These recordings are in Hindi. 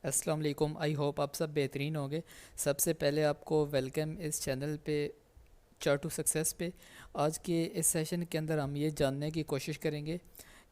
अस्सलाम वालेकुम। आई होप आप सब बेहतरीन होंगे। सबसे पहले आपको वेलकम इस चैनल पे चार्ट टू सक्सेस पे। आज के इस सेशन के अंदर हम ये जानने की कोशिश करेंगे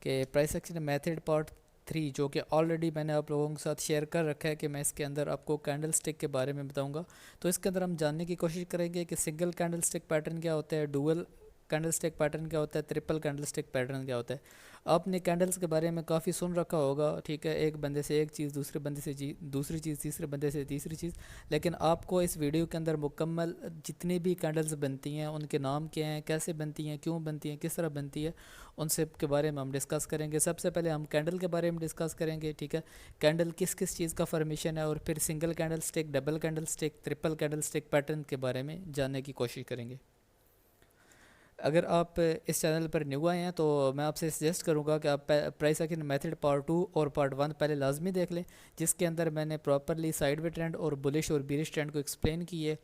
कि प्राइस एक्शन मेथड पार्ट 3 जो कि ऑलरेडी मैंने आप लोगों के साथ शेयर कर रखा है कि मैं इसके अंदर आपको कैंडल स्टिक के बारे में बताऊंगा। तो इसके अंदर हम जानने की कोशिश करेंगे कि सिंगल कैंडल स्टिक पैटर्न क्या होता है, डुअल कैंडल स्टिक पैटर्न क्या होता है, ट्रिपल कैंडल स्टिक पैटर्न क्या होता है। आपने कैंडल्स के बारे में काफ़ी सुन रखा होगा, ठीक है, एक बंदे से एक चीज़, दूसरे बंदे से दूसरी चीज़, तीसरे बंदे से तीसरी चीज़। लेकिन आपको इस वीडियो के अंदर मुकम्मल जितनी भी कैंडल्स बनती हैं उनके नाम क्या हैं, कैसे बनती हैं, क्यों बनती हैं, किस तरह बनती है, उन सब के बारे में हम डिस्कस करेंगे। सबसे पहले हम कैंडल के बारे में डिस्कस करेंगे, ठीक है, कैंडल किस किस चीज़ का फॉर्मेशन है, और फिर single candle stick, double candle stick, triple candle stick pattern के बारे में जानने की कोशिश करेंगे। अगर आप इस चैनल पर न्यू आए हैं तो मैं आपसे सजेस्ट करूंगा कि आप प्राइस एक्शन मेथड पार्ट 2 और पार्ट 1 पहले लाजमी देख लें, जिसके अंदर मैंने प्रॉपरली साइडवे ट्रेंड और बुलिश और बीरिश ट्रेंड को एक्सप्लेन की है।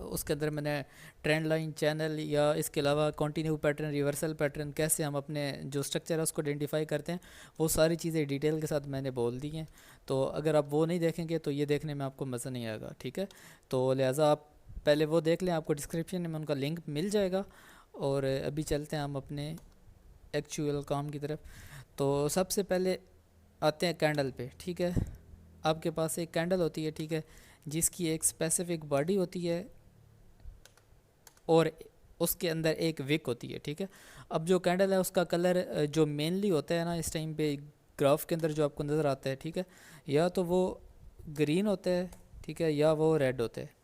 उसके अंदर मैंने ट्रेंड लाइन, चैनल या इसके अलावा कंटिन्यू पैटर्न, रिवर्सल पैटर्न, कैसे हम अपने जो स्ट्रक्चर है उसको आइडेंटिफाई करते हैं, वो सारी चीज़ें डिटेल के साथ मैंने बोल दी हैं। तो अगर आप वो नहीं देखेंगे तो ये देखने में आपको मज़ा नहीं आएगा, ठीक है। तो लिहाजा आप पहले वो देख लें, आपको डिस्क्रिप्शन में उनका लिंक मिल जाएगा। और अभी चलते हैं हम अपने एक्चुअल काम की तरफ। तो सबसे पहले आते हैं कैंडल पे, ठीक है। आपके पास एक कैंडल होती है, ठीक है, जिसकी एक स्पेसिफिक बॉडी होती है और उसके अंदर एक विक होती है, ठीक है। अब जो कैंडल है उसका कलर जो मेनली होता है ना इस टाइम पे ग्राफ के अंदर जो आपको नज़र आता है, ठीक है, या तो वो ग्रीन होता है, ठीक है, या वो रेड होता है।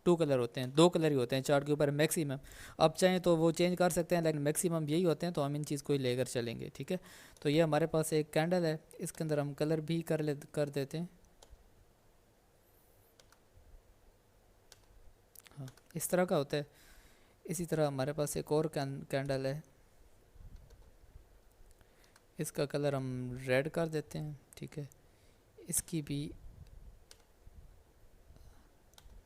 टू कलर होते हैं, दो कलर ही होते हैं चार्ट के ऊपर मैक्सिमम। आप चाहें तो वो चेंज कर सकते हैं, लेकिन मैक्सिमम यही होते हैं, तो हम इन चीज़ को ही लेकर चलेंगे, ठीक है। तो ये हमारे पास एक कैंडल है, इसके अंदर हम कलर भी कर देते हैं। हाँ, इस तरह का होता है। इसी तरह हमारे पास एक और कैंडल है, इसका कलर हम रेड कर देते हैं, ठीक है। इसकी भी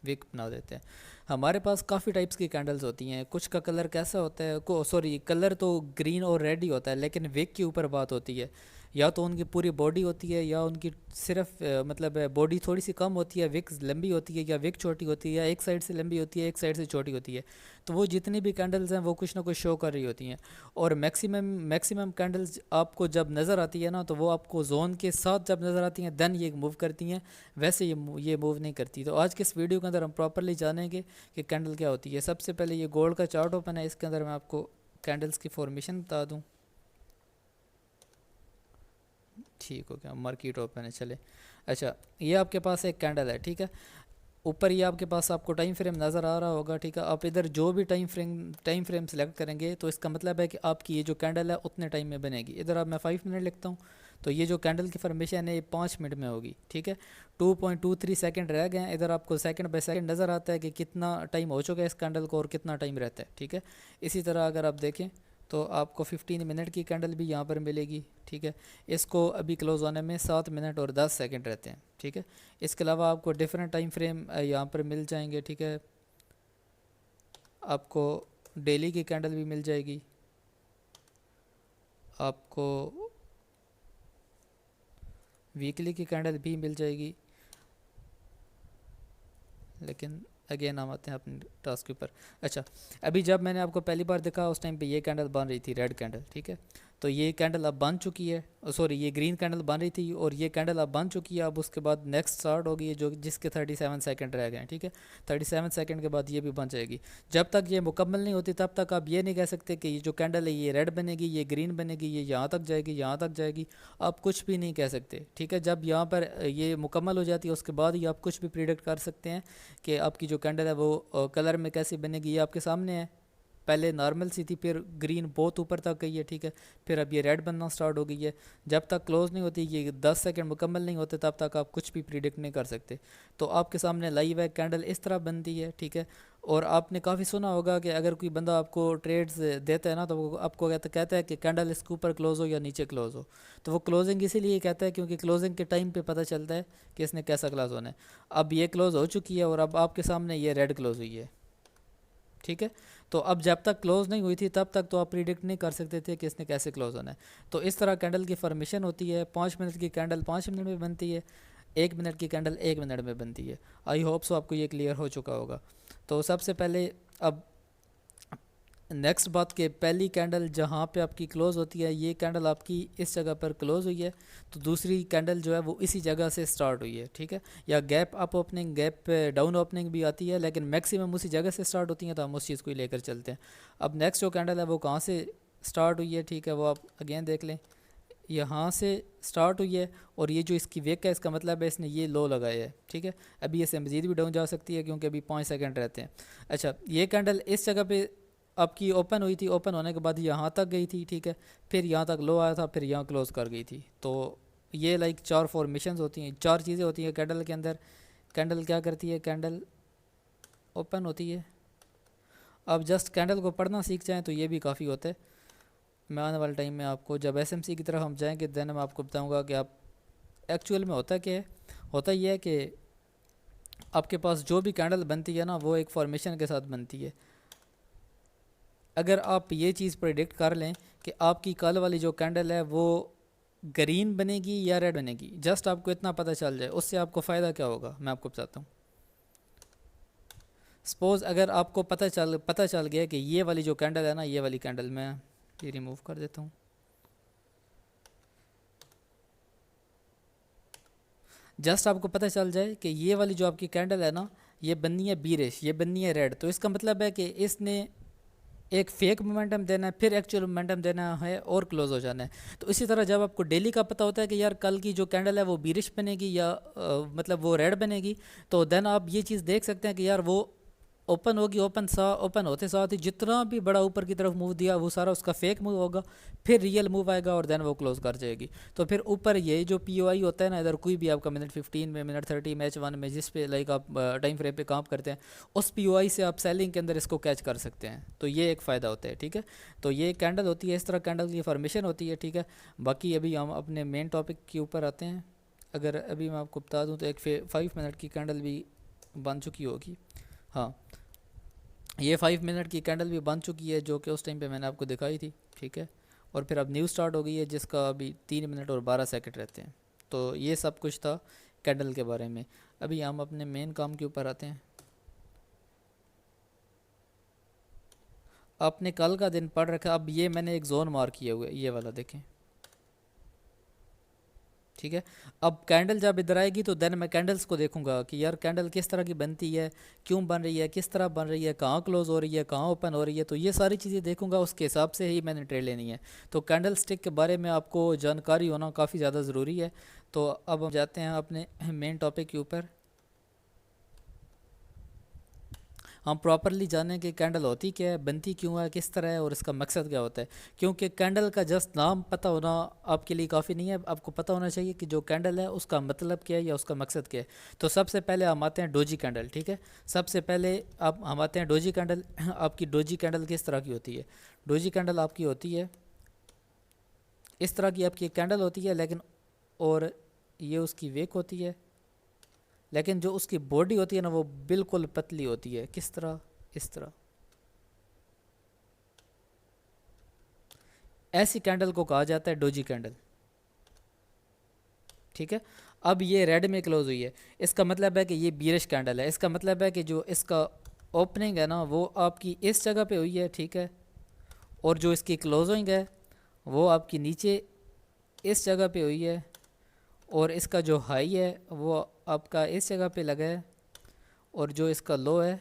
विक बना देते हैं। हमारे पास काफ़ी टाइप्स की कैंडल्स होती हैं। कुछ का कलर कैसा होता है, को सॉरी कलर तो ग्रीन और रेड ही होता है, लेकिन विक के ऊपर बात होती है। या तो उनकी पूरी बॉडी होती है, या उनकी सिर्फ मतलब बॉडी थोड़ी सी कम होती है, विक लंबी होती है, या विक छोटी होती है, या एक साइड से लंबी होती है, एक साइड से छोटी होती है। तो वो जितनी भी कैंडल्स हैं वो कुछ ना कुछ शो कर रही होती हैं। और मैक्सिमम मैक्सिमम कैंडल्स आपको जब नज़र आती है ना, तो वो आपको जोन के साथ जब नज़र आती हैं देन ये मूव करती हैं, वैसे ये मूव नहीं करती। तो आज के इस वीडियो के अंदर हम प्रॉपरली जानेंगे कि कैंडल क्या होती है। सबसे पहले ये गोल्ड का चार्ट ओपन है, इसके अंदर मैं आपको कैंडल्स की फॉर्मेशन बता दूं। ठीक हो गया, मार्केट ओपन है, चले। अच्छा, ये आपके पास एक कैंडल है, ठीक है। ऊपर ये आपके पास आपको टाइम फ्रेम नज़र आ रहा होगा, ठीक है। आप इधर जो भी टाइम फ्रेम सेलेक्ट करेंगे तो इसका मतलब है कि आपकी ये जो कैंडल है उतने टाइम में बनेगी। इधर अब मैं 5 मिनट लिखता हूँ, तो ये जो कैंडल की फॉर्मेशन है ये 5 मिनट में होगी, ठीक है। 2.23 सेकंड रह गए हैं। इधर आपको सेकंड बाय सेकंड नज़र आता है कि कितना टाइम हो चुका है इस कैंडल को और कितना टाइम रहता है, ठीक है। इसी तरह अगर आप देखें तो आपको 15 मिनट की कैंडल भी यहाँ पर मिलेगी, ठीक है। इसको अभी क्लोज होने में 7 मिनट और 10 सेकंड रहते हैं, ठीक है। इसके अलावा आपको डिफरेंट टाइम फ्रेम यहाँ पर मिल जाएंगे, ठीक है। आपको डेली की कैंडल भी मिल जाएगी, आपको वीकली की कैंडल भी मिल जाएगी। लेकिन अगेन हम आते हैं अपने टास्क के ऊपर। अच्छा, अभी जब मैंने आपको पहली बार देखा उस टाइम पे ये कैंडल बन रही थी, रेड कैंडल, ठीक है। तो ये कैंडल अब बन चुकी है, सॉरी ये ग्रीन कैंडल बन रही थी और ये कैंडल अब बन चुकी है। अब उसके बाद नेक्स्ट स्टार्ट होगी जो जिसके 37 सेकंड रह गए हैं, ठीक है। 37 सेकंड के बाद ये भी बन जाएगी। जब तक ये मुकम्मल नहीं होती तब तक आप ये नहीं कह सकते कि ये जो कैंडल है ये रेड बनेगी, ये ग्रीन बनेगी, ये यहाँ तक जाएगी, यहाँ तक जाएगी। आप कुछ भी नहीं कह सकते, ठीक है। जब यहाँ पर ये मुकम्मल हो जाती है उसके बाद ही आप कुछ भी प्रिडिक्ट कर सकते हैं कि आपकी जो कैंडल है वो कलर में कैसी बनेगी। ये आपके सामने है, पहले नॉर्मल सी थी, फिर ग्रीन बहुत ऊपर तक गई है, ठीक है। फिर अब ये रेड बनना स्टार्ट हो गई है। जब तक क्लोज नहीं होती, ये 10 सेकंड मुकम्मल नहीं होते, तब तक आप कुछ भी प्रिडिक्ट नहीं कर सकते। तो आपके सामने लाइव है, कैंडल इस तरह बनती है, ठीक है। और आपने काफ़ी सुना होगा कि अगर कोई बंदा आपको ट्रेड्स देता है ना, तो वो आपको कहता है कि कैंडल इसके ऊपर क्लोज हो या नीचे क्लोज हो। तो वो क्लोजिंग इसीलिए कहता है क्योंकि क्लोजिंग के टाइम पे पता चलता है कि इसने कैसा क्लोज होना है। अब ये क्लोज हो चुकी है और अब आपके सामने ये रेड क्लोज हुई है, ठीक है। तो अब जब तक क्लोज नहीं हुई थी तब तक तो आप प्रिडिक्ट नहीं कर सकते थे कि इसने कैसे क्लोज होना है। तो इस तरह कैंडल की फॉर्मेशन होती है। 5 मिनट की कैंडल 5 मिनट में बनती है, 1 मिनट की कैंडल 1 मिनट में बनती है। आई होप सो आपको ये क्लियर हो चुका होगा। तो सबसे पहले अब नेक्स्ट बात के पहली कैंडल जहाँ पे आपकी क्लोज़ होती है, ये कैंडल आपकी इस जगह पर क्लोज़ हुई है, तो दूसरी कैंडल जो है वो इसी जगह से स्टार्ट हुई है, ठीक है। या gap up opening, gap down opening भी आती है, लेकिन मैक्सिमम उसी जगह से स्टार्ट होती हैं, तो हम उस चीज़ को ही लेकर चलते हैं। अब नेक्स्ट जो कैंडल है वो कहाँ से स्टार्ट हुई है, ठीक है, वो आप अगेन देख लें, यहाँ से स्टार्ट हुई है, और ये जो इसकी वेक है इसका मतलब है इसने ये लो लगाया है, ठीक है। अभी इससे मज़ीद भी डाउन जा सकती है क्योंकि अभी 5 सेकंड रहते हैं। अच्छा, ये कैंडल इस जगह पे आपकी ओपन हुई थी, ओपन होने के बाद यहाँ तक गई थी, ठीक है, फिर यहाँ तक लो आया था, फिर यहाँ क्लोज़ कर गई थी। तो ये लाइक 4 फॉर्मेशंस होती हैं, 4 चीज़ें होती हैं कैंडल के अंदर। कैंडल क्या करती है, कैंडल ओपन होती है। अब जस्ट कैंडल को पढ़ना सीख जाएँ तो ये भी काफ़ी होता है। मैं आने वाले टाइम में आपको जब एसएमसी की तरफ हम जाएंगे देन मैं आपको बताऊंगा कि आप एक्चुअल में होता क्या है। होता ये है कि आपके पास जो भी कैंडल बनती है ना वो एक फॉर्मेशन के साथ बनती है। अगर आप ये चीज़ प्रेडिक्ट कर लें कि आपकी कल वाली जो कैंडल है वो ग्रीन बनेगी या रेड बनेगी, जस्ट आपको इतना पता चल जाए, उससे आपको फ़ायदा क्या होगा मैं आपको बताता हूँ। सपोज़ अगर आपको पता चल गया कि ये वाली जो कैंडल है ना, ये वाली कैंडल, मैं ये रिमूव कर देता हूँ। जस्ट आपको पता चल जाए कि ये वाली जो आपकी कैंडल है ना, ये बननी है बीरिश, ये बननी है रेड, तो इसका मतलब है कि इसने एक फेक मोमेंटम देना है, फिर एक्चुअल मोमेंटम देना है और क्लोज हो जाना है। तो इसी तरह जब आपको डेली का पता होता है कि यार कल की जो कैंडल है वो बीरिश बनेगी या मतलब वो रेड बनेगी, तो देन आप ये चीज़ देख सकते हैं कि यार वो ओपन होगी, ओपन होते साथ ही जितना भी बड़ा ऊपर की तरफ मूव दिया वो सारा उसका फेक मूव होगा, फिर रियल मूव आएगा और देन वो क्लोज कर जाएगी। तो फिर ऊपर ये जो पीओआई होता है ना, इधर कोई भी आपका मिनट 15 में, मिनट 30 में, H1 में, जिस पे लाइक आप टाइम फ्रेम पे काम करते हैं, उस पीओआई से आप सेलिंग के अंदर इसको कैच कर सकते हैं। तो ये एक फ़ायदा होता है, ठीक है। तो ये कैंडल होती है, इस तरह कैंडल की फॉर्मेशन होती है, ठीक है। बाकी अभी हम अपने मेन टॉपिक के ऊपर आते हैं। अगर अभी मैं आपको बता दूँ तो एक 5 मिनट की कैंडल भी बन चुकी होगी। हाँ, ये 5 मिनट की कैंडल भी बन चुकी है जो कि उस टाइम पे मैंने आपको दिखाई थी, ठीक है। और फिर अब न्यू स्टार्ट हो गई है जिसका अभी 3 मिनट और 12 सेकंड रहते हैं। तो ये सब कुछ था कैंडल के बारे में। अभी हम अपने मेन काम के ऊपर आते हैं। आपने कल का दिन पढ़ रखा, अब ये मैंने एक जोन मार्क किया हुआ है, ये वाला देखें, ठीक है। अब कैंडल जब इधर आएगी तो देन मैं कैंडल्स को देखूंगा कि यार कैंडल किस तरह की बनती है, क्यों बन रही है, किस तरह बन रही है, कहाँ क्लोज हो रही है, कहाँ ओपन हो रही है, तो ये सारी चीज़ें देखूंगा, उसके हिसाब से ही मैंने ट्रेड लेनी है। तो कैंडल स्टिक के बारे में आपको जानकारी होना काफ़ी ज़्यादा ज़रूरी है। तो अब हम जाते हैं अपने मेन टॉपिक के ऊपर। हम प्रॉपरली जानें कि कैंडल होती क्या है, बनती क्यों है, किस तरह है और इसका मकसद क्या होता है। क्योंकि कैंडल का जस्ट नाम पता होना आपके लिए काफ़ी नहीं है, आपको पता होना चाहिए कि जो कैंडल है उसका मतलब क्या है या उसका मकसद क्या है। तो सबसे पहले हम आते हैं डोजी कैंडल, ठीक है। सबसे पहले आप हम आते हैं डोजी कैंडल। आपकी डोजी कैंडल किस तरह की होती है? डोजी कैंडल आपकी होती है इस तरह की, आपकी कैंडल होती है, लेकिन और ये उसकी वेक होती है, लेकिन जो उसकी बॉडी होती है ना वो बिल्कुल पतली होती है। किस तरह? इस तरह। ऐसी कैंडल को कहा जाता है डोजी कैंडल, ठीक है। अब ये रेड में क्लोज हुई है, इसका मतलब है कि ये बीरिश कैंडल है। इसका मतलब है कि जो इसका ओपनिंग है ना वो आपकी इस जगह पे हुई है, ठीक है, और जो इसकी क्लोजिंग है वो आपकी नीचे इस जगह पे हुई है, और इसका जो हाई है वो आपका इस जगह पे लगा है, और जो इसका लो है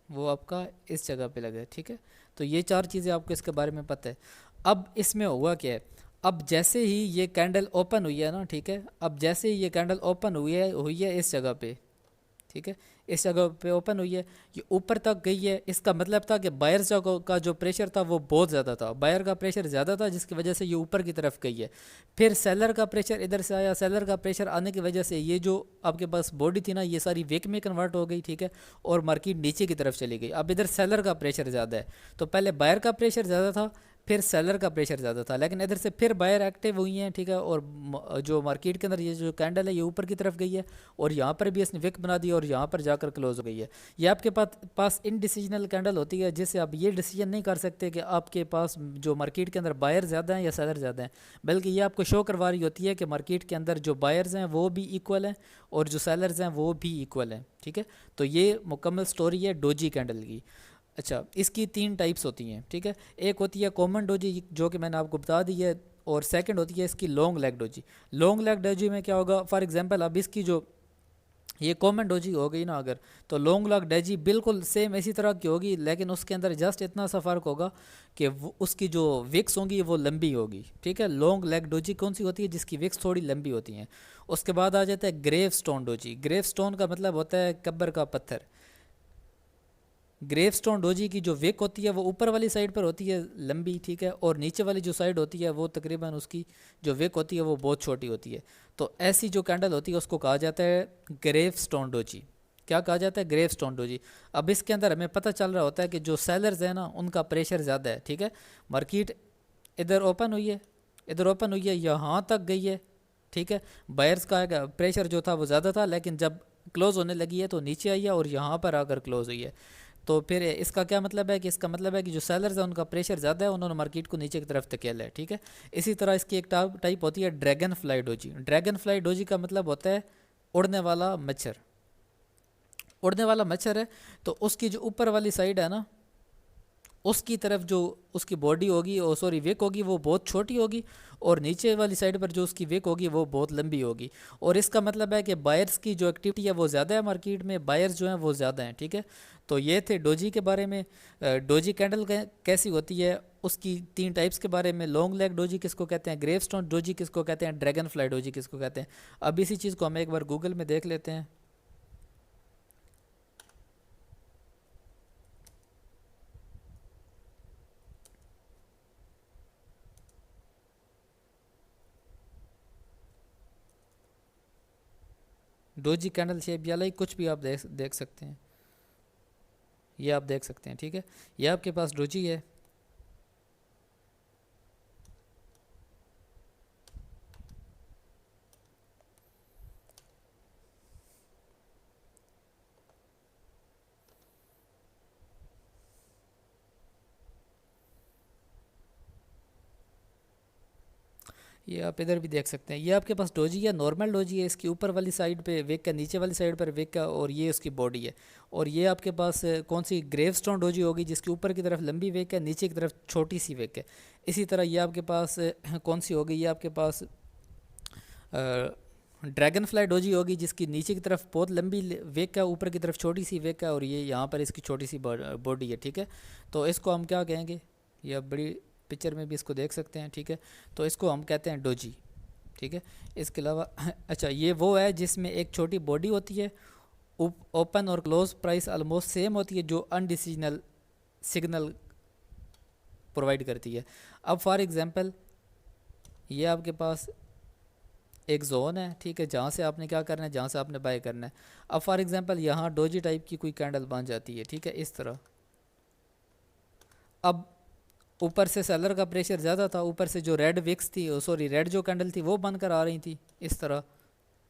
वो आपका इस जगह पे लगा है, ठीक है। तो ये 4 चीज़ें आपको इसके बारे में पता है। अब इसमें हुआ क्या है, अब जैसे ही ये कैंडल ओपन हुई है ना, ठीक है, अब जैसे ही ये कैंडल ओपन हुई है इस जगह पे, ठीक है, इस जगह पे ओपन हुई है, ये ऊपर तक गई है। इसका मतलब था कि बायर का जो प्रेशर था वो बहुत ज़्यादा था, बायर का प्रेशर ज़्यादा था, जिसकी वजह से ये ऊपर की तरफ गई है। फिर सेलर का प्रेशर इधर से आया, सेलर का प्रेशर आने की वजह से ये जो आपके पास बॉडी थी ना ये सारी वेक में कन्वर्ट हो गई, ठीक है, और मार्केट नीचे की तरफ चली गई। अब इधर सेलर का प्रेशर ज़्यादा है, तो पहले बायर का प्रेशर ज़्यादा था, फिर सेलर का प्रेशर ज़्यादा था, लेकिन इधर से फिर बायर एक्टिव हुई हैं, ठीक है। और जो मार्केट के अंदर ये जो कैंडल है ये ऊपर की तरफ गई है और यहाँ पर भी इसने विक बना दी और यहाँ पर जाकर क्लोज हो गई है। ये आपके पास इनडिसीजनल कैंडल होती है, जिससे आप ये डिसीजन नहीं कर सकते कि आपके पास जो मार्केट के अंदर बायर ज़्यादा हैं या सेलर ज़्यादा हैं, बल्कि ये आपको शो करवा रही होती है कि मार्केट के अंदर जो बायर्स हैं वो भी इक्वल हैं और जो सेलर्स हैं वो भी इक्वल हैं, ठीक है। तो ये मुकम्मल स्टोरी है डोजी कैंडल की। अच्छा, इसकी 3 टाइप्स होती हैं, ठीक है। एक होती है कॉमन डोजी जो कि मैंने आपको बता दी है, और सेकंड होती है इसकी long leg doji. Long leg doji में क्या होगा, फॉर एग्जांपल अब इसकी जो ये कॉमन डोजी हो गई ना अगर, तो लॉन्ग लेग डोजी बिल्कुल सेम इसी तरह की होगी, लेकिन उसके अंदर जस्ट इतना सा फ़र्क होगा कि उसकी जो विक्स होंगी वो लंबी होगी, ठीक है। लॉन्ग लेग डोजी कौन सी होती है, जिसकी विक्स थोड़ी लंबी होती हैं। उसके बाद आ जाता है gravestone doji. Gravestone का मतलब होता है कब्र का पत्थर। ग्रेव स्टोन डोजी की जो विक होती है वो ऊपर वाली साइड पर होती है लंबी, ठीक है, और नीचे वाली जो साइड होती है वो तकरीबन उसकी जो विक होती है वो बहुत छोटी होती है। तो ऐसी जो कैंडल होती है उसको कहा जाता है ग्रेव स्टोन डोजी। क्या कहा जाता है, ग्रेव स्टोन डोजी। अब इसके अंदर हमें पता चल रहा होता है कि जो सेलर्स हैं ना उनका प्रेशर ज़्यादा है, ठीक है। मार्केट इधर ओपन हुई है, इधर ओपन हुई है, यहाँ तक गई है, ठीक है। बायर्स का प्रेशर जो था वो ज़्यादा था, लेकिन जब क्लोज होने लगी है तो नीचे आई है और यहाँ पर आकर क्लोज हुई है। तो फिर इसका क्या मतलब है कि इसका मतलब है कि जो सेलर्स हैं उनका प्रेशर ज़्यादा है, उन्होंने मार्केट को नीचे की तरफ धकेला है, ठीक है। इसी तरह इसकी एक टाइप होती है dragon fly doji. Dragon fly doji का मतलब होता है उड़ने वाला मच्छर। उड़ने वाला मच्छर है तो उसकी जो ऊपर वाली साइड है ना, उसकी तरफ जो उसकी बॉडी होगी, और सॉरी विक होगी, वो बहुत छोटी होगी, और नीचे वाली साइड पर जो उसकी विक होगी वो बहुत लंबी होगी। और इसका मतलब है कि बायर्स की जो एक्टिविटी है वो ज़्यादा है मार्केट में, बायर्स जो हैं वो ज़्यादा हैं, ठीक है। तो ये थे डोजी के बारे में। डोजी कैंडल कैसी होती है उसकी 3 टाइप्स के बारे में। लॉन्ग लेग डोजी किसको कहते हैं, ग्रेव स्टोन डोजी किसको कहते हैं, ड्रैगन फ्लाई डोजी किसको कहते हैं। अब इसी चीज़ को हम एक बार गूगल में देख लेते हैं। डोजी कैंडल शेप या लाइक कुछ भी आप देख सकते हैं, ये आप देख सकते हैं, ठीक है। ये आपके पास डोजी है। ये आप इधर भी देख सकते हैं, ये आपके पास डोजी है, नॉर्मल डोजी है। इसकी ऊपर वाली साइड पे विक का, नीचे वाली साइड पर विक का, और ये उसकी बॉडी है। और ये आपके पास कौन सी ग्रेव स्टोन डोजी होगी, जिसकी ऊपर की तरफ लंबी विक है, नीचे की तरफ छोटी सी विक है। इसी तरह ये आपके पास कौन सी होगी, ये आपके पास ड्रैगन फ्लाई डोजी होगी, जिसकी नीचे की तरफ बहुत लंबी विक है, ऊपर की तरफ छोटी सी विक है, और ये यहाँ पर इसकी छोटी सी बॉडी है, ठीक है। तो इसको हम क्या कहेंगे, ये आप बड़ी पिक्चर में भी इसको देख सकते हैं, ठीक है। तो इसको हम कहते हैं डोजी, ठीक है। इसके अलावा अच्छा, ये वो है जिसमें एक छोटी बॉडी होती है, ओपन और क्लोज प्राइस ऑलमोस्ट सेम होती है, जो अनडिसीजनल सिग्नल प्रोवाइड करती है। अब फॉर एग्जांपल ये आपके पास एक जोन है, ठीक है, जहाँ से आपने क्या करना है, जहाँ से आपने बाय करना है। अब फॉर एग्जांपल यहाँ डोजी टाइप की कोई कैंडल बन जाती है, ठीक है, इस तरह। अब ऊपर से सेलर का प्रेशर ज़्यादा था, ऊपर से जो रेड विक्स थी, सॉरी रेड जो कैंडल थी वो बनकर आ रही थी इस तरह,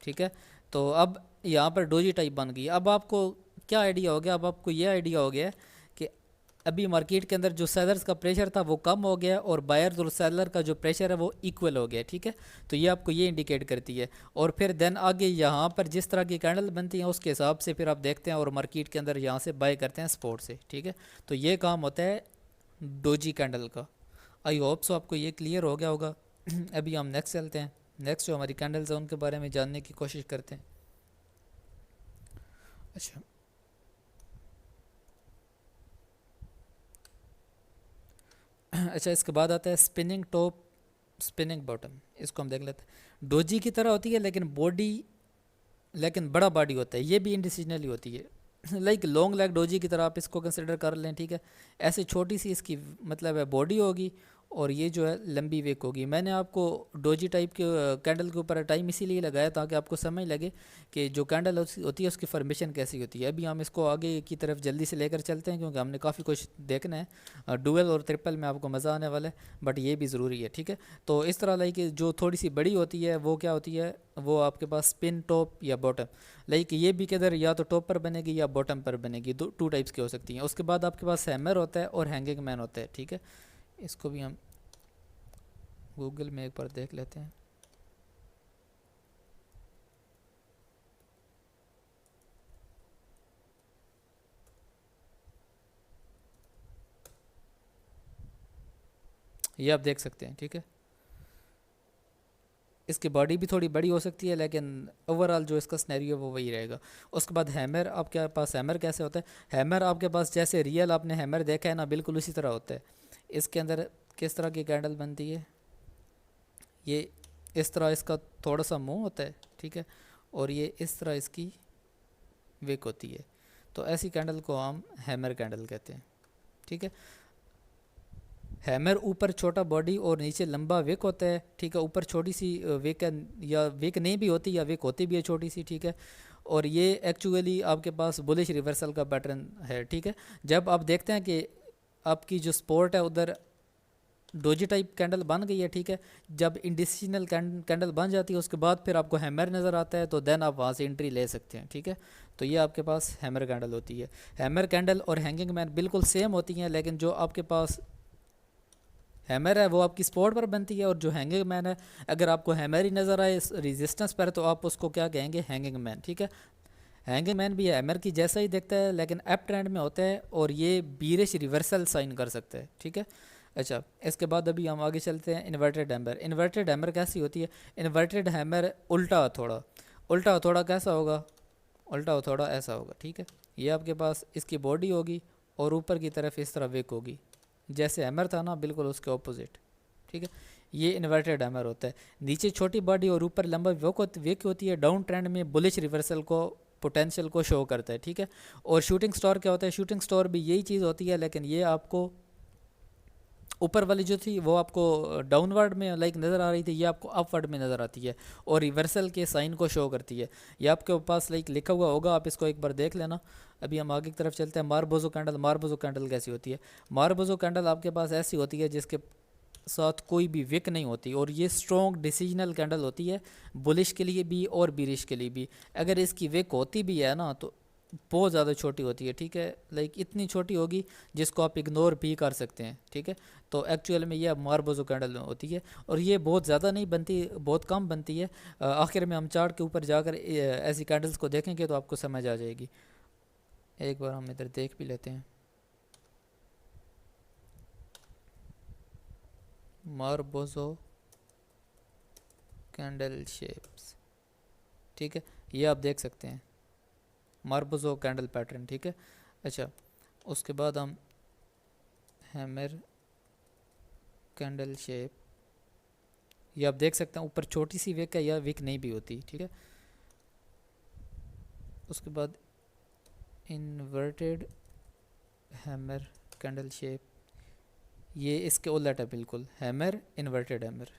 ठीक है। तो अब यहाँ पर डोजी टाइप बन गई। अब आपको क्या आइडिया हो गया, अब आपको ये आइडिया हो गया कि अभी मार्केट के अंदर जो सेलर्स का प्रेशर था वो कम हो गया और बायर और सेलर का जो प्रेशर है वो इक्वल हो गया, ठीक है। तो ये आपको ये इंडिकेट करती है। और फिर देन आगे यहाँ पर जिस तरह की कैंडल बनती हैं उसके हिसाब से फिर आप देखते हैं और मार्केट के अंदर यहाँ से बाय करते हैं स्पॉट से, ठीक है। तो ये काम होता है डोजी कैंडल का। आई होप सो आपको ये क्लियर हो गया होगा। अभी हम नेक्स्ट चलते हैं, नेक्स्ट जो हमारी कैंडल्स हैं उनके बारे में जानने की कोशिश करते हैं। अच्छा, अच्छा, इसके बाद आता है स्पिनिंग टॉप, स्पिनिंग बॉटम। इसको हम देख लेते हैं। डोजी की तरह होती है लेकिन बॉडी, लेकिन बड़ा बॉडी होता है, ये भी इंडिसीजनली होती है। लाइक लॉन्ग लेग डोजी की तरह आप इसको कंसिडर कर लें, ठीक है। ऐसे छोटी सी इसकी मतलब है बॉडी होगी, और ये जो है लंबी विक होगी। मैंने आपको डोजी टाइप के कैंडल के ऊपर टाइम इसीलिए लगाया ताकि आपको समझ लगे कि जो कैंडल होती है उसकी फॉर्मेशन कैसी होती है। अभी हम इसको आगे की तरफ जल्दी से लेकर चलते हैं क्योंकि हमने काफ़ी कुछ देखना है। डुअल और ट्रिपल में आपको मज़ा आने वाला है, बट ये भी ज़रूरी है, ठीक है। तो इस तरह लाइक जो थोड़ी सी बड़ी होती है वो क्या होती है, वो आपके पास स्पिन टॉप या बॉटम, लाइक ये भी किधर या तो टॉप पर बनेगी या बॉटम पर बनेगी, दो टू टाइप्स की हो सकती हैं। उसके बाद आपके पास हैमर होता है और हैंगिंग मैन होता है, ठीक है। इसको भी हम गूगल में एक बार देख लेते हैं। ये आप देख सकते हैं, ठीक है। इसकी बॉडी भी थोड़ी बड़ी हो सकती है लेकिन ओवरऑल जो इसका स्नैरियो वो वही रहेगा। उसके बाद हैमर, आपके पास हैमर कैसे होता है, हैमर आपके पास जैसे रियल आपने हैमर देखा है ना, बिल्कुल उसी तरह होता है। इसके अंदर किस तरह की कैंडल बनती है, ये इस तरह इसका थोड़ा सा मुंह होता है, ठीक है, और ये इस तरह इसकी विक होती है। तो ऐसी कैंडल को हम हैमर कैंडल कहते हैं, ठीक है। हैमर ऊपर छोटा बॉडी और नीचे लंबा विक होता है, ठीक है। ऊपर छोटी सी विक या विक नहीं भी होती या विक होती भी है छोटी सी, ठीक है। और ये एक्चुअली आपके पास बुलिश रिवर्सल का पैटर्न है, ठीक है। जब आप देखते हैं कि आपकी जो सपोर्ट है उधर डोजी टाइप कैंडल बन गई है, ठीक है, जब इंडिसिजनल कैंडल बन जाती है उसके बाद फिर आपको हैमर नज़र आता है तो देन आप वहाँ से एंट्री ले सकते हैं, ठीक है। तो ये आपके पास हैमर कैंडल होती है। हैमर कैंडल और हैंगिंग मैन बिल्कुल सेम होती हैं, लेकिन जो आपके पास हैमर है वो आपकी स्पॉट पर बनती है और जो हैंगिंग मैन है, अगर आपको हैमर ही नज़र आए रेजिस्टेंस पर तो आप उसको क्या कहेंगे, हैंगिंग मैन, ठीक है। हैंगिंग मैन भी हैमर की जैसा ही दिखता है लेकिन अप ट्रेंड में होता है और ये बीरिश रिवर्सल साइन कर सकता है, ठीक है। अच्छा, इसके बाद अभी हम आगे चलते हैं। इन्वर्टेड हैमर, इन्वर्टेड हैमर कैसी होती है, इन्वर्टेड हैमर उल्टा हथौड़ा, उल्टा हथौड़ा कैसा होगा, उल्टा हथौड़ा ऐसा होगा, ठीक है। ये आपके पास इसकी बॉडी होगी और ऊपर की तरफ इस तरह विक होगी, जैसे हैमर था ना बिल्कुल उसके ऑपोजिट, ठीक है। ये इन्वर्टेड हैमर होता है। नीचे छोटी बॉडी और ऊपर लंबा विक होती है, डाउन ट्रेंड में बुलिश रिवर्सल को पोटेंशियल को शो करता है, ठीक है। और शूटिंग स्टार क्या होता है, शूटिंग स्टार भी यही चीज़ होती है लेकिन ये आपको ऊपर वाली जो थी वो आपको डाउनवर्ड में लाइक नज़र आ रही थी, ये आपको अपवर्ड में नज़र आती है और रिवर्सल के साइन को शो करती है। ये आपके पास लाइक लिखा हुआ होगा, आप इसको एक बार देख लेना। अभी हम आगे की तरफ चलते हैं। मारबोजो कैंडल, मारबोजो कैंडल कैसी होती है, मारबोजो कैंडल आपके पास ऐसी होती है जिसके साथ कोई भी विक नहीं होती और ये स्ट्रॉन्ग डिसीजनल कैंडल होती है, बुलिश के लिए भी और बीरिश के लिए भी। अगर इसकी विक होती भी है ना तो बहुत ज़्यादा छोटी होती है, ठीक है, लाइक इतनी छोटी होगी जिसको आप इग्नोर भी कर सकते हैं, ठीक है। तो एक्चुअल में ये मारबोजो कैंडल होती है और ये बहुत ज़्यादा नहीं बनती, बहुत कम बनती है। आखिर में हम चार्ट के ऊपर जाकर ऐसी कैंडल्स को देखेंगे तो आपको समझ आ जाएगी। एक बार हम इधर देख भी लेते हैं। मारबोजो कैंडल शेप्स, ठीक है, ये आप देख सकते हैं मारबोजो कैंडल पैटर्न, ठीक है। अच्छा, उसके बाद हम हैमर कैंडल शेप, ये आप देख सकते हैं ऊपर छोटी सी विक है या विक नहीं भी होती, ठीक है। उसके बाद इन्वर्टेड हैमर कैंडल शेप, ये इसके उलट है बिल्कुल, हैमर इन्वर्टेड हैमर।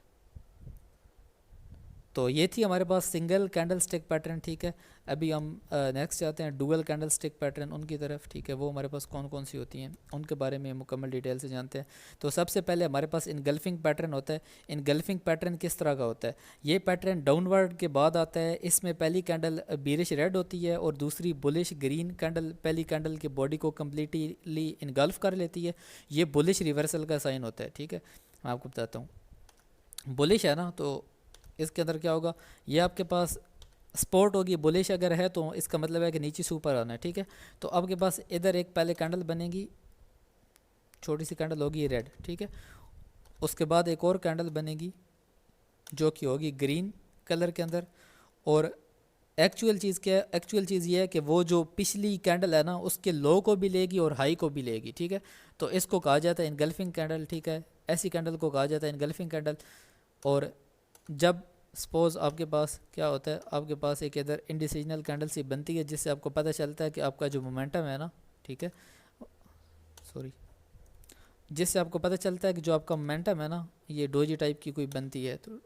तो ये थी हमारे पास सिंगल कैंडल स्टिक पैटर्न, ठीक है। अभी हम नेक्स्ट जाते हैं डुअल कैंडल स्टिक पैटर्न उनकी तरफ, ठीक है। वो हमारे पास कौन कौन सी होती हैं उनके बारे में मुकम्मल डिटेल से जानते हैं। तो सबसे पहले हमारे पास इनगल्फिंग पैटर्न होता है। इनगल्फिंग पैटर्न किस तरह का होता है, ये पैटर्न डाउनवर्ड के बाद आता है। इसमें पहली कैंडल बीरिश रेड होती है और दूसरी बुलिश ग्रीन कैंडल पहली कैंडल की बॉडी को कम्प्लीटली इनगल्फ कर लेती है। ये बुलिश रिवर्सल का साइन होता है, ठीक है। मैं आपको बताता हूँ, बुलिश है ना तो इसके अंदर क्या होगा, ये आपके पास स्पोर्ट होगी, बुलिश अगर है तो इसका मतलब है कि नीचे से ऊपर आना है, ठीक है। तो आपके पास इधर एक पहले कैंडल बनेगी, छोटी सी कैंडल होगी रेड, ठीक है। उसके बाद एक और कैंडल बनेगी जो कि होगी ग्रीन कलर के अंदर। और एक्चुअल चीज़ क्या है, एक्चुअल चीज़ ये है कि वो जो पिछली कैंडल है ना उसके लो को भी लेगी और हाई को भी लेगी, ठीक है। तो इसको कहा जाता है इनगल्फिंग कैंडल, ठीक है। ऐसी कैंडल को कहा जाता है इनगल्फिंग कैंडल। और जब सपोज़ आपके पास क्या होता है, आपके पास एक इधर इंडिसीजनल कैंडल सी बनती है जिससे आपको पता चलता है कि आपका जो मोमेंटम है ना, ठीक है, सॉरी, जिससे आपको पता चलता है कि जो आपका मोमेंटम है ना, ये डोजी टाइप की कोई बनती है, तो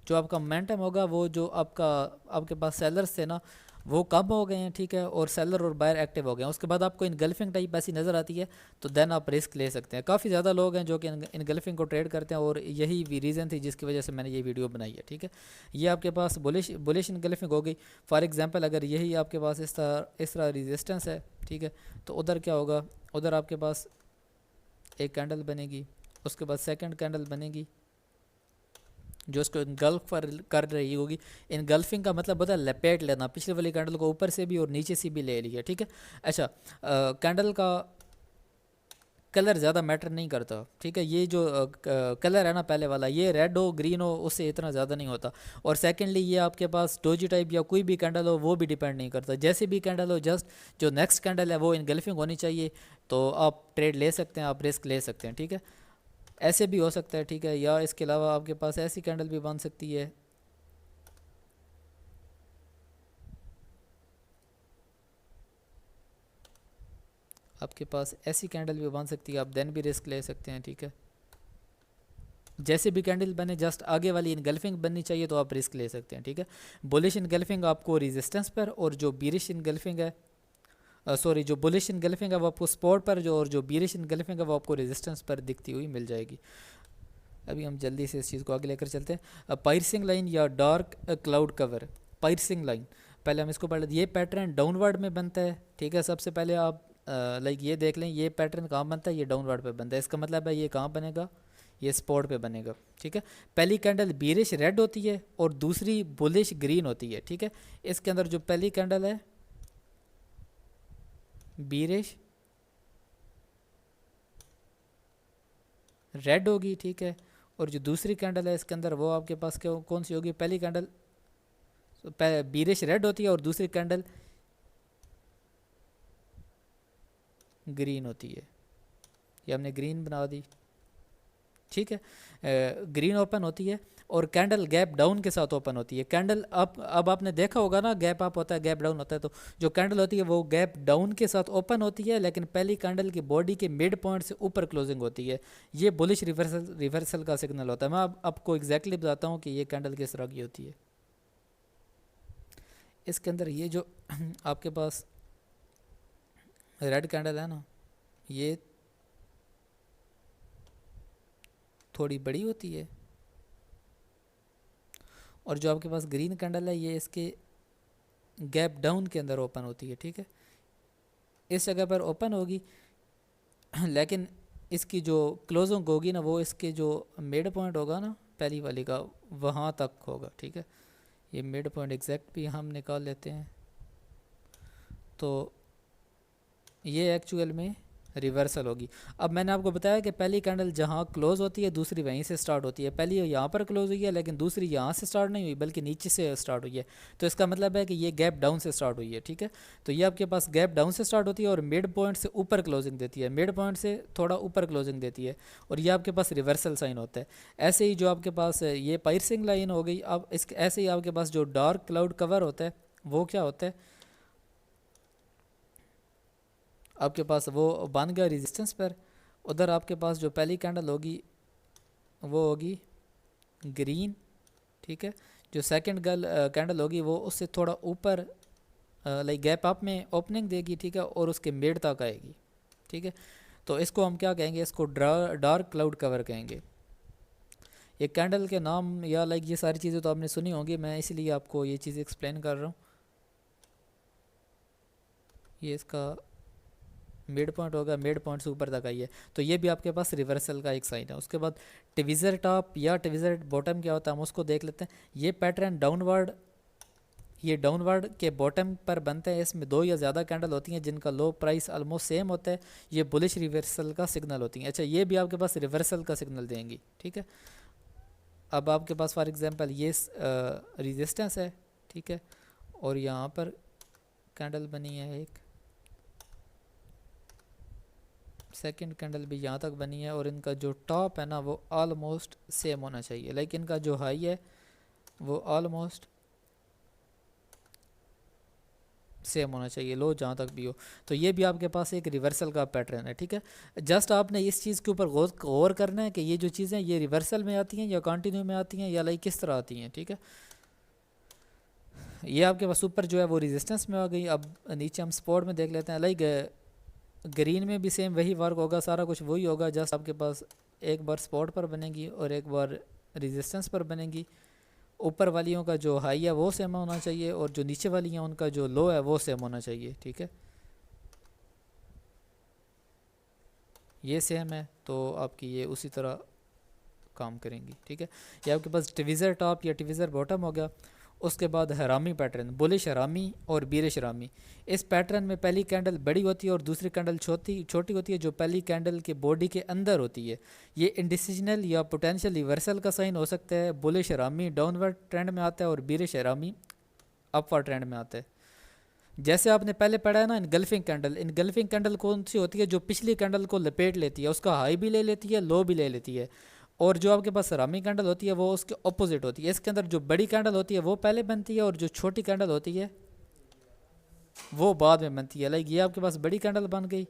जो आपका मोमेंटम होगा वो जो आपके पास सेलर्स थे ना वो कम हो गए हैं, ठीक है, और सेलर और बायर एक्टिव हो गए हैं। उसके बाद आपको इनगल्फिंग टाइप ऐसी नज़र आती है, तो देन आप रिस्क ले सकते हैं। काफ़ी ज़्यादा लोग हैं जो कि इनगल्फिंग को ट्रेड करते हैं, और यही भी रीज़न थी जिसकी वजह से मैंने ये वीडियो बनाई है, ठीक है। ये आपके पास बुलिश इनगल्फिंग हो गई। फॉर एग्जांपल अगर यही आपके पास इस तरह रेजिस्टेंस है, ठीक है, तो उधर क्या होगा, उधर आपके पास एक कैंडल बनेगी, उसके बाद सेकंड कैंडल बनेगी जो इसको इनगल्फ कर रही होगी। इनगल्फिंग का मतलब होता है लपेट लेना, पिछले वाली कैंडल को ऊपर से भी और नीचे से भी ले लिया, ठीक है। अच्छा, कैंडल का कलर ज़्यादा मैटर नहीं करता, ठीक है। ये जो कलर है ना पहले वाला, ये रेड हो ग्रीन हो उससे इतना ज़्यादा नहीं होता। और सेकेंडली ये आपके पास डोजी टाइप या कोई भी कैंडल हो वो भी डिपेंड नहीं करता, जैसे भी कैंडल हो, जस्ट जो नेक्स्ट कैंडल है वो इनगल्फिंग होनी चाहिए, तो आप ट्रेड ले सकते हैं, आप रिस्क ले सकते हैं, ठीक है। ऐसे भी हो सकता है, ठीक है, या इसके अलावा आपके पास ऐसी कैंडल भी बन सकती है, आपके पास ऐसी कैंडल भी बन सकती है, आप देन भी रिस्क ले सकते हैं, ठीक है। जैसे भी कैंडल बने जस्ट आगे वाली इनगल्फिंग बननी चाहिए तो आप रिस्क ले सकते हैं, ठीक है। बुलिश इनगल्फिंग आपको रेजिस्टेंस पर, और जो बीरिश इनगल्फिंग है, सॉरी, जो बुलिश इनगल्फिंग है वो आपको सपोर्ट पर, और जो बीरिश इनगल्फिंग है वो आपको रेजिस्टेंस पर दिखती हुई मिल जाएगी। अभी हम जल्दी से इस चीज़ को आगे लेकर चलते हैं। पायर्सिंग लाइन या डार्क क्लाउड कवर। पायर्सिंग लाइन, पहले हम इसको पढ़ लेते हैं। ये पैटर्न डाउनवर्ड में बनता है, ठीक है। सबसे पहले आप लाइक ये देख लें, ये पैटर्न कहाँ बनता है, ये डाउनवर्ड पे बनता है। इसका मतलब है ये कहाँ बनेगा, ये स्पॉट पे बनेगा, ठीक है। पहली कैंडल बीरिश रेड होती है और दूसरी बुलिश ग्रीन होती है, ठीक है। इसके अंदर जो पहली कैंडल है बीरिश रेड होगी, ठीक है, और जो दूसरी कैंडल है इसके अंदर वो आपके पास कौन सी होगी, पहली कैंडल बीरिश रेड होती है और दूसरी कैंडल ग्रीन होती है। ये हमने ग्रीन बना दी, ठीक है। ग्रीन ओपन होती है और कैंडल गैप डाउन के साथ ओपन होती है। कैंडल अब आपने देखा होगा ना, गैप अप होता है गैप डाउन होता है, तो जो कैंडल होती है वो गैप डाउन के साथ ओपन होती है, लेकिन पहली कैंडल की बॉडी के मिड पॉइंट से ऊपर क्लोजिंग होती है। ये बुलिश रिवर्सल का सिग्नल होता है। मैं आपको एग्जैक्टली बताता हूँ कि ये कैंडल किस तरह की होती है। इसके अंदर ये जो आपके पास रेड कैंडल है ना, ये थोड़ी बड़ी होती है, और जो आपके पास ग्रीन कैंडल है ये इसके गैप डाउन के अंदर ओपन होती है, ठीक है। इस जगह पर ओपन होगी लेकिन इसकी जो क्लोजिंग होगी ना वो इसके जो मिड पॉइंट होगा ना पहली वाली का, वहाँ तक होगा, ठीक है। ये मिड पॉइंट एग्जैक्ट भी हम निकाल लेते हैं, तो ये एक्चुअल में रिवर्सल होगी। अब मैंने आपको बताया कि पहली कैंडल जहाँ क्लोज होती है दूसरी वहीं से स्टार्ट होती है। पहली यहाँ पर क्लोज हुई है लेकिन दूसरी यहाँ से स्टार्ट नहीं हुई बल्कि नीचे से स्टार्ट हुई है, तो इसका मतलब है कि ये गैप डाउन से स्टार्ट हुई है, ठीक है। तो ये आपके पास गैप डाउन से स्टार्ट होती है और मिड पॉइंट से ऊपर क्लोजिंग देती है, मिड पॉइंट से थोड़ा ऊपर क्लोजिंग देती है, और ये आपके पास रिवर्सल साइन होता है। ऐसे ही जो आपके पास ये पायर्सिंग लाइन हो गई। अब इस ऐसे ही आपके पास जो डार्क क्लाउड कवर होता है वो क्या होता है, आपके पास वो बन गया रेजिस्टेंस पर। उधर आपके पास जो पहली कैंडल होगी वो होगी ग्रीन, ठीक है। जो सेकंड कैंडल होगी वो उससे थोड़ा ऊपर लाइक गैप अप में ओपनिंग देगी, ठीक है, और उसके मिड तक आएगी, ठीक है। तो इसको हम क्या कहेंगे, इसको डार्क क्लाउड कवर कहेंगे। ये कैंडल के नाम या लाइक ये सारी चीज़ें तो आपने सुनी होंगी, मैं इसलिए आपको ये चीज़ एक्सप्लेन कर रहा हूँ। ये इसका मिड पॉइंट होगा, मिड पॉइंट से ऊपर तक आई है, तो ये भी आपके पास रिवर्सल का एक साइन है। उसके बाद ट्विज़र टॉप या ट्विज़र बॉटम क्या होता है हम उसको देख लेते हैं। ये पैटर्न डाउनवर्ड, ये डाउनवर्ड के बॉटम पर बनते हैं। इसमें दो या ज़्यादा कैंडल होती हैं जिनका लो प्राइस ऑलमोस्ट सेम होता है। ये बुलिश रिवर्सल का सिग्नल होती हैं। अच्छा, ये भी आपके पास रिवर्सल का सिग्नल देंगी, ठीक है। अब आपके पास फॉर एग्जांपल ये रेजिस्टेंस है, ठीक है, और यहाँ पर कैंडल बनी है एक, सेकंड कैंडल भी यहाँ तक बनी है, और इनका जो टॉप है ना वो ऑलमोस्ट सेम होना चाहिए, लाइक इनका जो हाई है वो ऑलमोस्ट सेम होना चाहिए, लो जहाँ तक भी हो। तो ये भी आपके पास एक रिवर्सल का पैटर्न है, ठीक है। जस्ट आपने इस चीज़ के ऊपर गौर करना है कि ये जो चीज़ें ये रिवर्सल में आती हैं या कंटिन्यू में आती हैं या लाइक किस तरह आती हैं, ठीक है। ये आपके पास ऊपर जो है वो रेजिस्टेंस में आ गई। अब नीचे हम सपोर्ट में देख लेते हैं। लाइक ग्रीन में भी सेम वही वर्क होगा, सारा कुछ वही होगा, जस्ट आपके पास एक बार सपोर्ट पर बनेगी और एक बार रेजिस्टेंस पर बनेगी। ऊपर वालियों का जो हाई है वो सेम होना चाहिए और जो नीचे वाली हैं उनका जो लो है वो सेम होना चाहिए, ठीक है। ये सेम है तो आपकी ये उसी तरह काम करेंगी, ठीक है। ये आपके पास डिवीज़र टॉप या डिवीज़र बॉटम हो गया। उसके बाद हरामी पैटर्न, बुलिश हरामी और बीरिश हरामी। इस पैटर्न में पहली कैंडल बड़ी होती है और दूसरी कैंडल छोटी छोटी होती है, जो पहली कैंडल के बॉडी के अंदर होती है। ये इंडिसिजनल या पोटेंशियल रिवर्सल का साइन हो सकता है। बुलिश हरामी डाउनवर्ड ट्रेंड में आता है और बीरिश हरामी अपवर्ड ट्रेंड में आता है। जैसे आपने पहले पढ़ा है ना इनगल्फिंग कैंडल, इनगल्फिंग कैंडल कौन सी होती है? जो पिछली कैंडल को लपेट लेती है, उसका हाई भी ले लेती है, लो भी ले लेती है। और जो आपके पास हरामी कैंडल होती है वो उसके ऑपोजिट होती है। इसके अंदर जो बड़ी कैंडल होती है वो पहले बनती है और जो छोटी कैंडल होती है वो बाद में बनती है। लाइक ये आपके पास बड़ी कैंडल बन गई,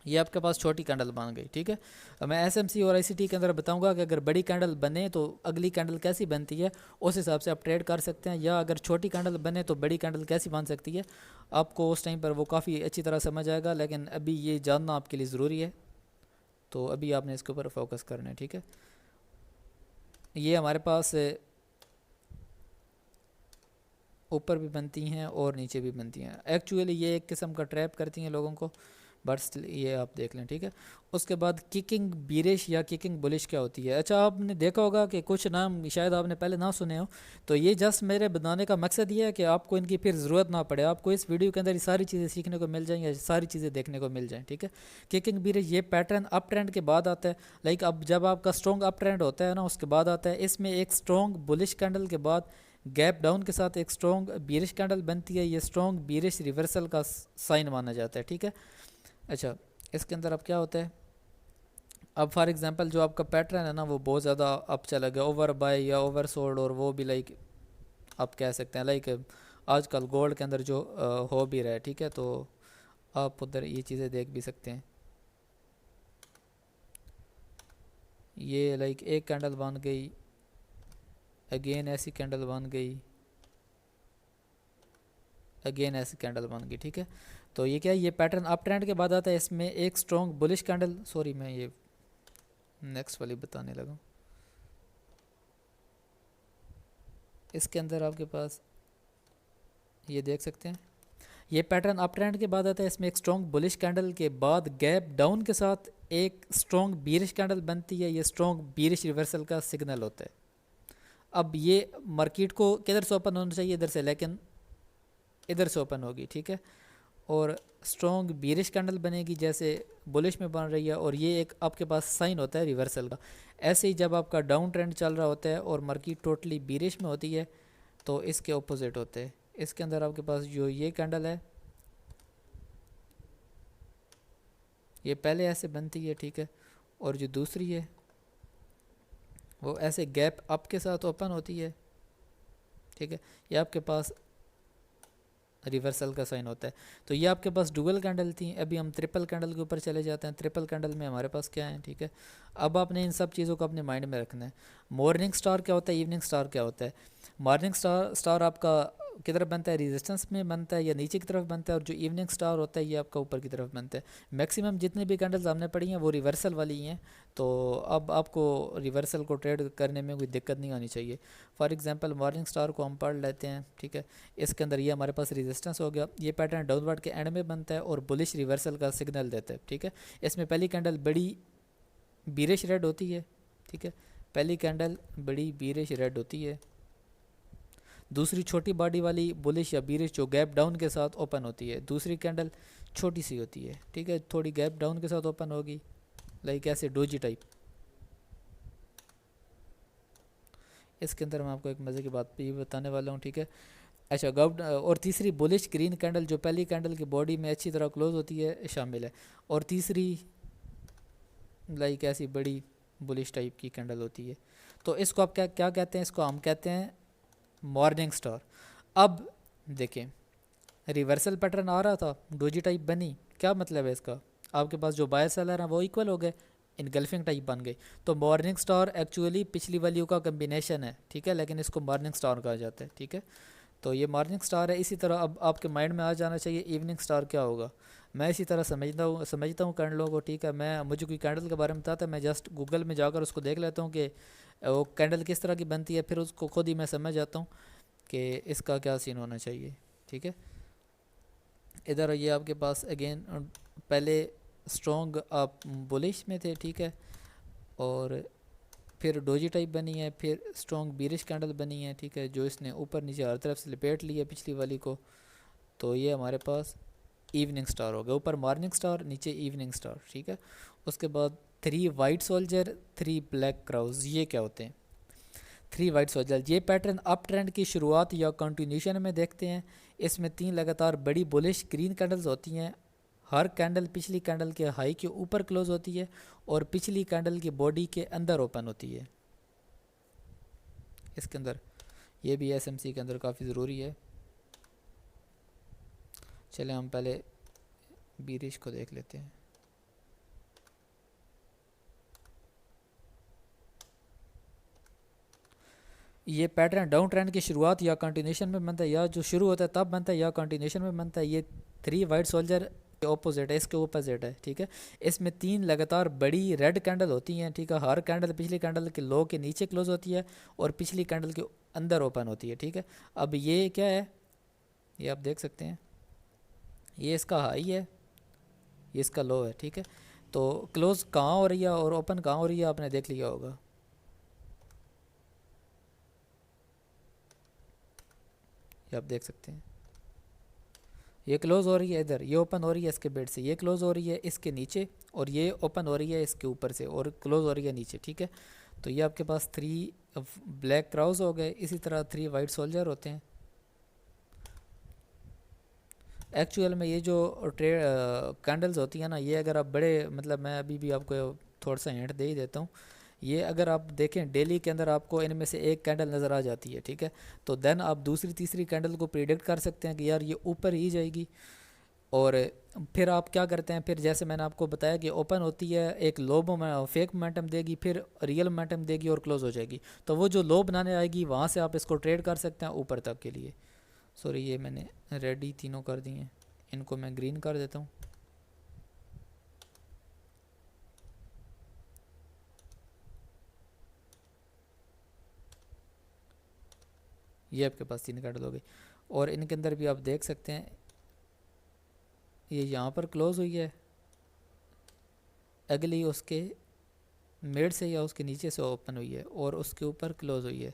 ये आपके पास छोटी कैंडल बन गई, ठीक है। अब मैं एसएमसी और आईसीटी के अंदर बताऊंगा कि अगर बड़ी कैंडल बने तो अगली कैंडल कैसी बनती है, उस हिसाब से आप ट्रेड कर सकते हैं। या अगर छोटी कैंडल बने तो बड़ी कैंडल कैसी बन सकती है, आपको उस टाइम पर वो काफ़ी अच्छी तरह समझ आएगा। लेकिन अभी ये जानना आपके लिए ज़रूरी है, तो अभी आपने इसके ऊपर फोकस करना है, ठीक है। ये हमारे पास ऊपर भी बनती हैं और नीचे भी बनती हैं। एक्चुअली ये एक किस्म का ट्रैप करती हैं लोगों को, बट स्टिल ये आप देख लें, ठीक है। उसके बाद किकिंग बीरिश या किकिंग बुलिश क्या होती है? अच्छा, आपने देखा होगा कि कुछ नाम शायद आपने पहले ना सुने हो, तो ये जस्ट मेरे बताने का मकसद ये है कि आपको इनकी फिर ज़रूरत ना पड़े, आपको इस वीडियो के अंदर ये सारी चीज़ें सीखने को मिल जाएंगी, सारी चीज़ें देखने को मिल जाएँ, ठीक है। किकिंग बीरिश ये पैटर्न अप ट्रेंड के बाद आता है। लाइक अब जब आपका स्ट्रॉन्ग अप ट्रेंड होता है ना, उसके बाद आता है। इसमें एक स्ट्रॉन्ग बुलिश कैंडल के बाद गैप डाउन के साथ एक स्ट्रॉन्ग बीरिश कैंडल बनती है। ये स्ट्रॉन्ग बीरिश रिवर्सल का साइन माना जाता है, ठीक है। अच्छा, इसके अंदर अब क्या होता है, अब फॉर एग्जांपल जो आपका पैटर्न है ना वो बहुत ज़्यादा अप चला गया, ओवर बाय या ओवर सोल्ड, और वो भी लाइक आप कह सकते हैं लाइक आजकल गोल्ड के अंदर जो हो भी रहा है, ठीक है। तो आप उधर ये चीज़ें देख भी सकते हैं। ये लाइक एक कैंडल बन गई, अगेन ऐसी कैंडल बन गई, अगेन ऐसी कैंडल बन गई, ठीक है। तो ये क्या है, ये पैटर्न अप ट्रेंड के बाद आता है। इसमें एक स्ट्रॉन्ग बुलिश कैंडल, सॉरी मैं ये नेक्स्ट वाली बताने लगा। इसके अंदर आपके पास ये देख सकते हैं, ये पैटर्न अप ट्रेंड के बाद आता है। इसमें एक स्ट्रॉन्ग बुलिश कैंडल के बाद गैप डाउन के साथ एक स्ट्रॉन्ग बीरिश कैंडल बनती है। ये स्ट्रॉन्ग बीरिश रिवर्सल का सिग्नल होता है। अब ये मार्केट को किधर से ओपन होना चाहिए? इधर से, लेकिन इधर से ओपन होगी, ठीक है। और स्ट्रॉन्ग बीरिश कैंडल बनेगी जैसे बुलिश में बन रही है, और ये एक आपके पास साइन होता है रिवर्सल का। ऐसे ही जब आपका डाउन ट्रेंड चल रहा होता है और मार्केट टोटली बीरिश में होती है तो इसके ऑपोजिट होते हैं। इसके अंदर आपके पास जो ये कैंडल है ये पहले ऐसे बनती है, ठीक है, और जो दूसरी है वो ऐसे गैप अप के साथ ओपन होती है, ठीक है। ये आपके पास रिवर्सल का साइन होता है। तो ये आपके पास डुअल कैंडल थी। अभी हम ट्रिपल कैंडल के ऊपर चले जाते हैं। ट्रिपल कैंडल में हमारे पास क्या है, ठीक है। अब आपने इन सब चीज़ों को अपने माइंड में रखना है। मॉर्निंग स्टार क्या होता है, इवनिंग स्टार क्या होता है। मॉर्निंग स्टार आपका किधर बनता है, रेजिस्टेंस में बनता है या नीचे की तरफ बनता है, और जो इवनिंग स्टार होता है ये आपका ऊपर की तरफ बनता है। मैक्सिमम जितनी भी कैंडल्स हमने पढ़ी हैं वो रिवर्सल वाली हैं। तो अब आपको रिवर्सल को ट्रेड करने में कोई दिक्कत नहीं आनी चाहिए। फॉर एग्जांपल मॉर्निंग स्टार को हम पढ़ लेते हैं, ठीक है। इसके अंदर ये हमारे पास रेजिस्टेंस हो गया। ये पैटर्न डाउनवर्ड के एंड में बनता है और बुलिश रिवर्सल का सिग्नल देता है, ठीक है। इसमें पहली कैंडल बड़ी बीरिश रेड होती है, ठीक है। पहली कैंडल बड़ी बीरिश रेड होती है। दूसरी छोटी बॉडी वाली बुलिश या बीरिश जो गैप डाउन के साथ ओपन होती है। दूसरी कैंडल छोटी सी होती है, ठीक है, थोड़ी गैप डाउन के साथ ओपन होगी, लाइक ऐसे डोजी टाइप। इसके अंदर मैं आपको एक मज़े की बात भी बताने वाला हूँ, ठीक है। अच्छा, गप और तीसरी बुलिश ग्रीन कैंडल जो पहली कैंडल की बॉडी में अच्छी तरह क्लोज होती है शामिल है। और तीसरी लाइक ऐसी बड़ी बुलिश टाइप की कैंडल होती है। तो इसको आप क्या क्या कहते हैं? इसको हम कहते हैं मॉर्निंग स्टार। अब देखें, रिवर्सल पैटर्न आ रहा था, डोजी टाइप बनी, क्या मतलब है इसका, आपके पास जो बायर सेलर हैं वो इक्वल हो गए, इनगल्फिंग टाइप बन गई। तो मॉर्निंग स्टार एक्चुअली पिछली वैल्यू का कम्बिनेशन है, ठीक है, लेकिन इसको मॉर्निंग स्टार कहा जाता है, ठीक है। तो ये मॉर्निंग स्टार है। इसी तरह अब आपके माइंड में आ जाना चाहिए इवनिंग स्टार क्या होगा। मैं इसी तरह समझता हूँ कैंडलों को, ठीक है। मैं मुझे कोई कैंडल के बारे में बताता है, मैं जस्ट गूगल में जाकर उसको देख लेता हूँ कि वो कैंडल किस तरह की बनती है, फिर उसको खुद ही मैं समझ जाता हूँ कि इसका क्या सीन होना चाहिए, ठीक है। इधर ये आपके पास अगेन पहले स्ट्रॉन्ग आप बुलिश में थे, ठीक है, और फिर डोजी टाइप बनी है, फिर स्ट्रॉन्ग बीरिश कैंडल बनी है, ठीक है, जो इसने ऊपर नीचे हर तरफ से लपेट लिया पिछली वाली को। तो ये हमारे पास इवनिंग स्टार हो गया, ऊपर मॉर्निंग स्टार, नीचे इवनिंग स्टार, ठीक है। उसके बाद 3 वाइट सोल्जर, 3 ब्लैक क्राउज, ये क्या होते हैं? 3 वाइट सोल्जर, ये पैटर्न अप ट्रेंड की शुरुआत या कंटिन्यूशन में देखते हैं। इसमें 3 लगातार बड़ी बुलिश ग्रीन कैंडल्स होती हैं। हर कैंडल पिछली कैंडल के हाई के ऊपर क्लोज होती है और पिछली कैंडल की बॉडी के अंदर ओपन होती है। इसके अंदर ये भी एसएमसी के अंदर काफ़ी ज़रूरी है। चले हम पहले बीरिश को देख लेते हैं। ये पैटर्न डाउन ट्रेंड की शुरुआत या कंटिन्यूशन में बनता है, या जो शुरू होता है तब बनता है या कंटिन्यूशन में बनता है। ये 3 वाइट सोल्जर के ऑपोजिट है, इसके ऑपोजिट है, ठीक है। इसमें 3 लगातार बड़ी रेड कैंडल होती हैं, ठीक है। हर कैंडल पिछली कैंडल के लो के नीचे क्लोज होती है और पिछली कैंडल के अंदर ओपन होती है, ठीक है। अब ये क्या है, ये आप देख सकते हैं, ये इसका हाई है, ये इसका लो है, ठीक है। तो क्लोज कहाँ हो रही है और ओपन कहाँ हो रही है आपने देख लिया होगा। ये आप देख सकते हैं, ये क्लोज हो रही है इधर, ये ओपन हो रही है इसके बेड से, ये क्लोज हो रही है इसके नीचे, और ये ओपन हो रही है इसके ऊपर से और क्लोज हो रही है नीचे, ठीक है। तो ये आपके पास 3 ब्लैक क्राउज हो गए। इसी तरह 3 वाइट सोल्जर होते हैं। एक्चुअल में ये जो ट्रेड कैंडल्स होती हैं ना, ये अगर आप बड़े, मतलब मैं अभी भी आपको थोड़ा सा हिंट दे ही देता हूँ। ये अगर आप देखें डेली के अंदर आपको इनमें से एक कैंडल नज़र आ जाती है, ठीक है। तो देन आप दूसरी तीसरी कैंडल को प्रिडिक्ट कर सकते हैं कि यार ये ऊपर ही जाएगी। और फिर आप क्या करते हैं, फिर जैसे मैंने आपको बताया कि ओपन होती है, एक लो फेक मोमेंटम देगी, फिर रियल मोमेंटम देगी और क्लोज हो जाएगी। तो वो जो लो बनाने आएगी वहाँ से आप इसको ट्रेड कर सकते हैं ऊपर तक के लिए। सॉरी, ये मैंने रेडी तीनों कर दिए हैं, इनको मैं ग्रीन कर देता हूँ। ये आपके पास 3 कैंडल हो गई। और इनके अंदर भी आप देख सकते हैं, ये यहाँ पर क्लोज हुई है, अगली उसके मिड से या उसके नीचे से ओपन हुई है और उसके ऊपर क्लोज हुई है।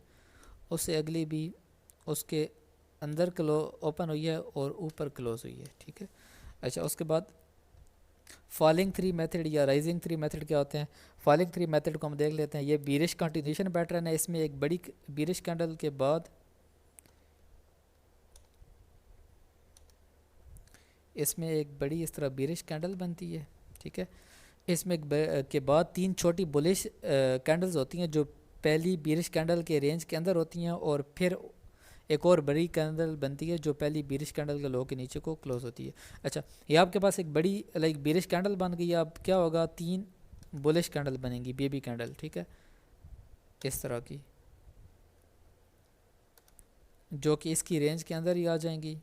उससे अगली भी उसके अंदर ओपन हुई है और ऊपर क्लोज हुई है, ठीक है। अच्छा, उसके बाद फॉलिंग 3 मेथड या राइजिंग 3 मेथड क्या होते हैं? फॉलिंग 3 मेथड को हम देख लेते हैं। ये बीरिश कंटिन्यूशन पैटर्न है। इसमें एक बड़ी बीरिश कैंडल के बाद इसमें एक बड़ी इस तरह बीरिश कैंडल बनती है, ठीक है। इसमें के बाद 3 छोटी बुलिश कैंडल्स होती हैं जो पहली बीरिश कैंडल के रेंज के अंदर होती हैं, और फिर एक और बड़ी कैंडल बनती है जो पहली बीरिश कैंडल के लो के नीचे को क्लोज होती है। अच्छा, ये आपके पास एक बड़ी बीरिश कैंडल बन गई है। अब क्या होगा, 3 बुलिश कैंडल बनेंगी, बेबी कैंडल, ठीक है, इस तरह की, जो कि इसकी रेंज के अंदर ही आ जाएंगी।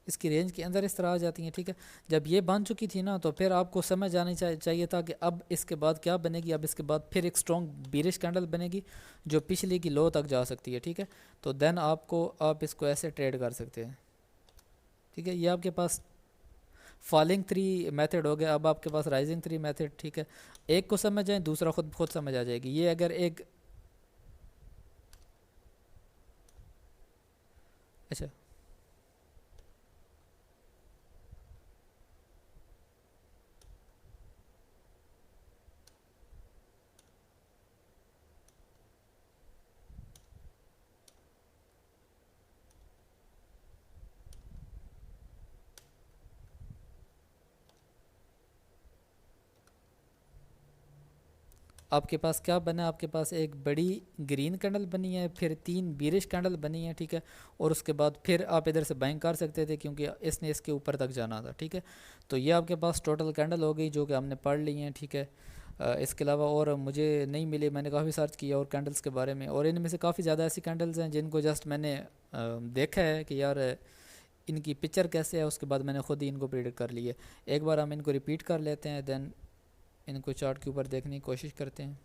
इसकी रेंज के अंदर इस तरह आ जाती हैं, ठीक है। जब ये बन चुकी थी ना, तो फिर आपको समझ आनी चाहिए था कि अब इसके बाद क्या बनेगी। अब इसके बाद फिर एक स्ट्रॉन्ग बीरिश कैंडल बनेगी जो पिछली की लो तक जा सकती है, ठीक है। तो देन आप इसको ऐसे ट्रेड कर सकते हैं, ठीक है। ये आपके पास फॉलिंग 3 मेथड हो गया। अब आपके पास राइजिंग 3 मेथड, ठीक है। एक को समझ जाए, दूसरा खुद खुद समझ आ जाएगी। ये अगर एक, अच्छा, आपके पास क्या बना, आपके पास एक बड़ी ग्रीन कैंडल बनी है, फिर 3 बीरिश कैंडल बनी है, ठीक है। और उसके बाद फिर आप इधर से बाइंग कर सकते थे क्योंकि इसने इसके ऊपर तक जाना था, ठीक है। तो ये आपके पास टोटल कैंडल हो गई जो कि हमने पढ़ ली हैं, ठीक है। इसके अलावा और मुझे नहीं मिली, मैंने काफ़ी सर्च किया और कैंडल्स के बारे में, और इनमें से काफ़ी ज़्यादा ऐसी कैंडल्स हैं जिनको जस्ट मैंने देखा है कि यार इनकी पिक्चर कैसे है, उसके बाद मैंने खुद ही इनको प्रेडिक्ट कर ली है। एक बार हम इनको रिपीट कर लेते हैं, देन इनको चार्ट के ऊपर देखने की कोशिश करते हैं।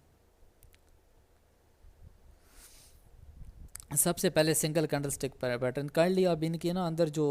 सबसे पहले सिंगल कैंडल स्टिक पैटर्न कर लिया। अब इनके ना अंदर जो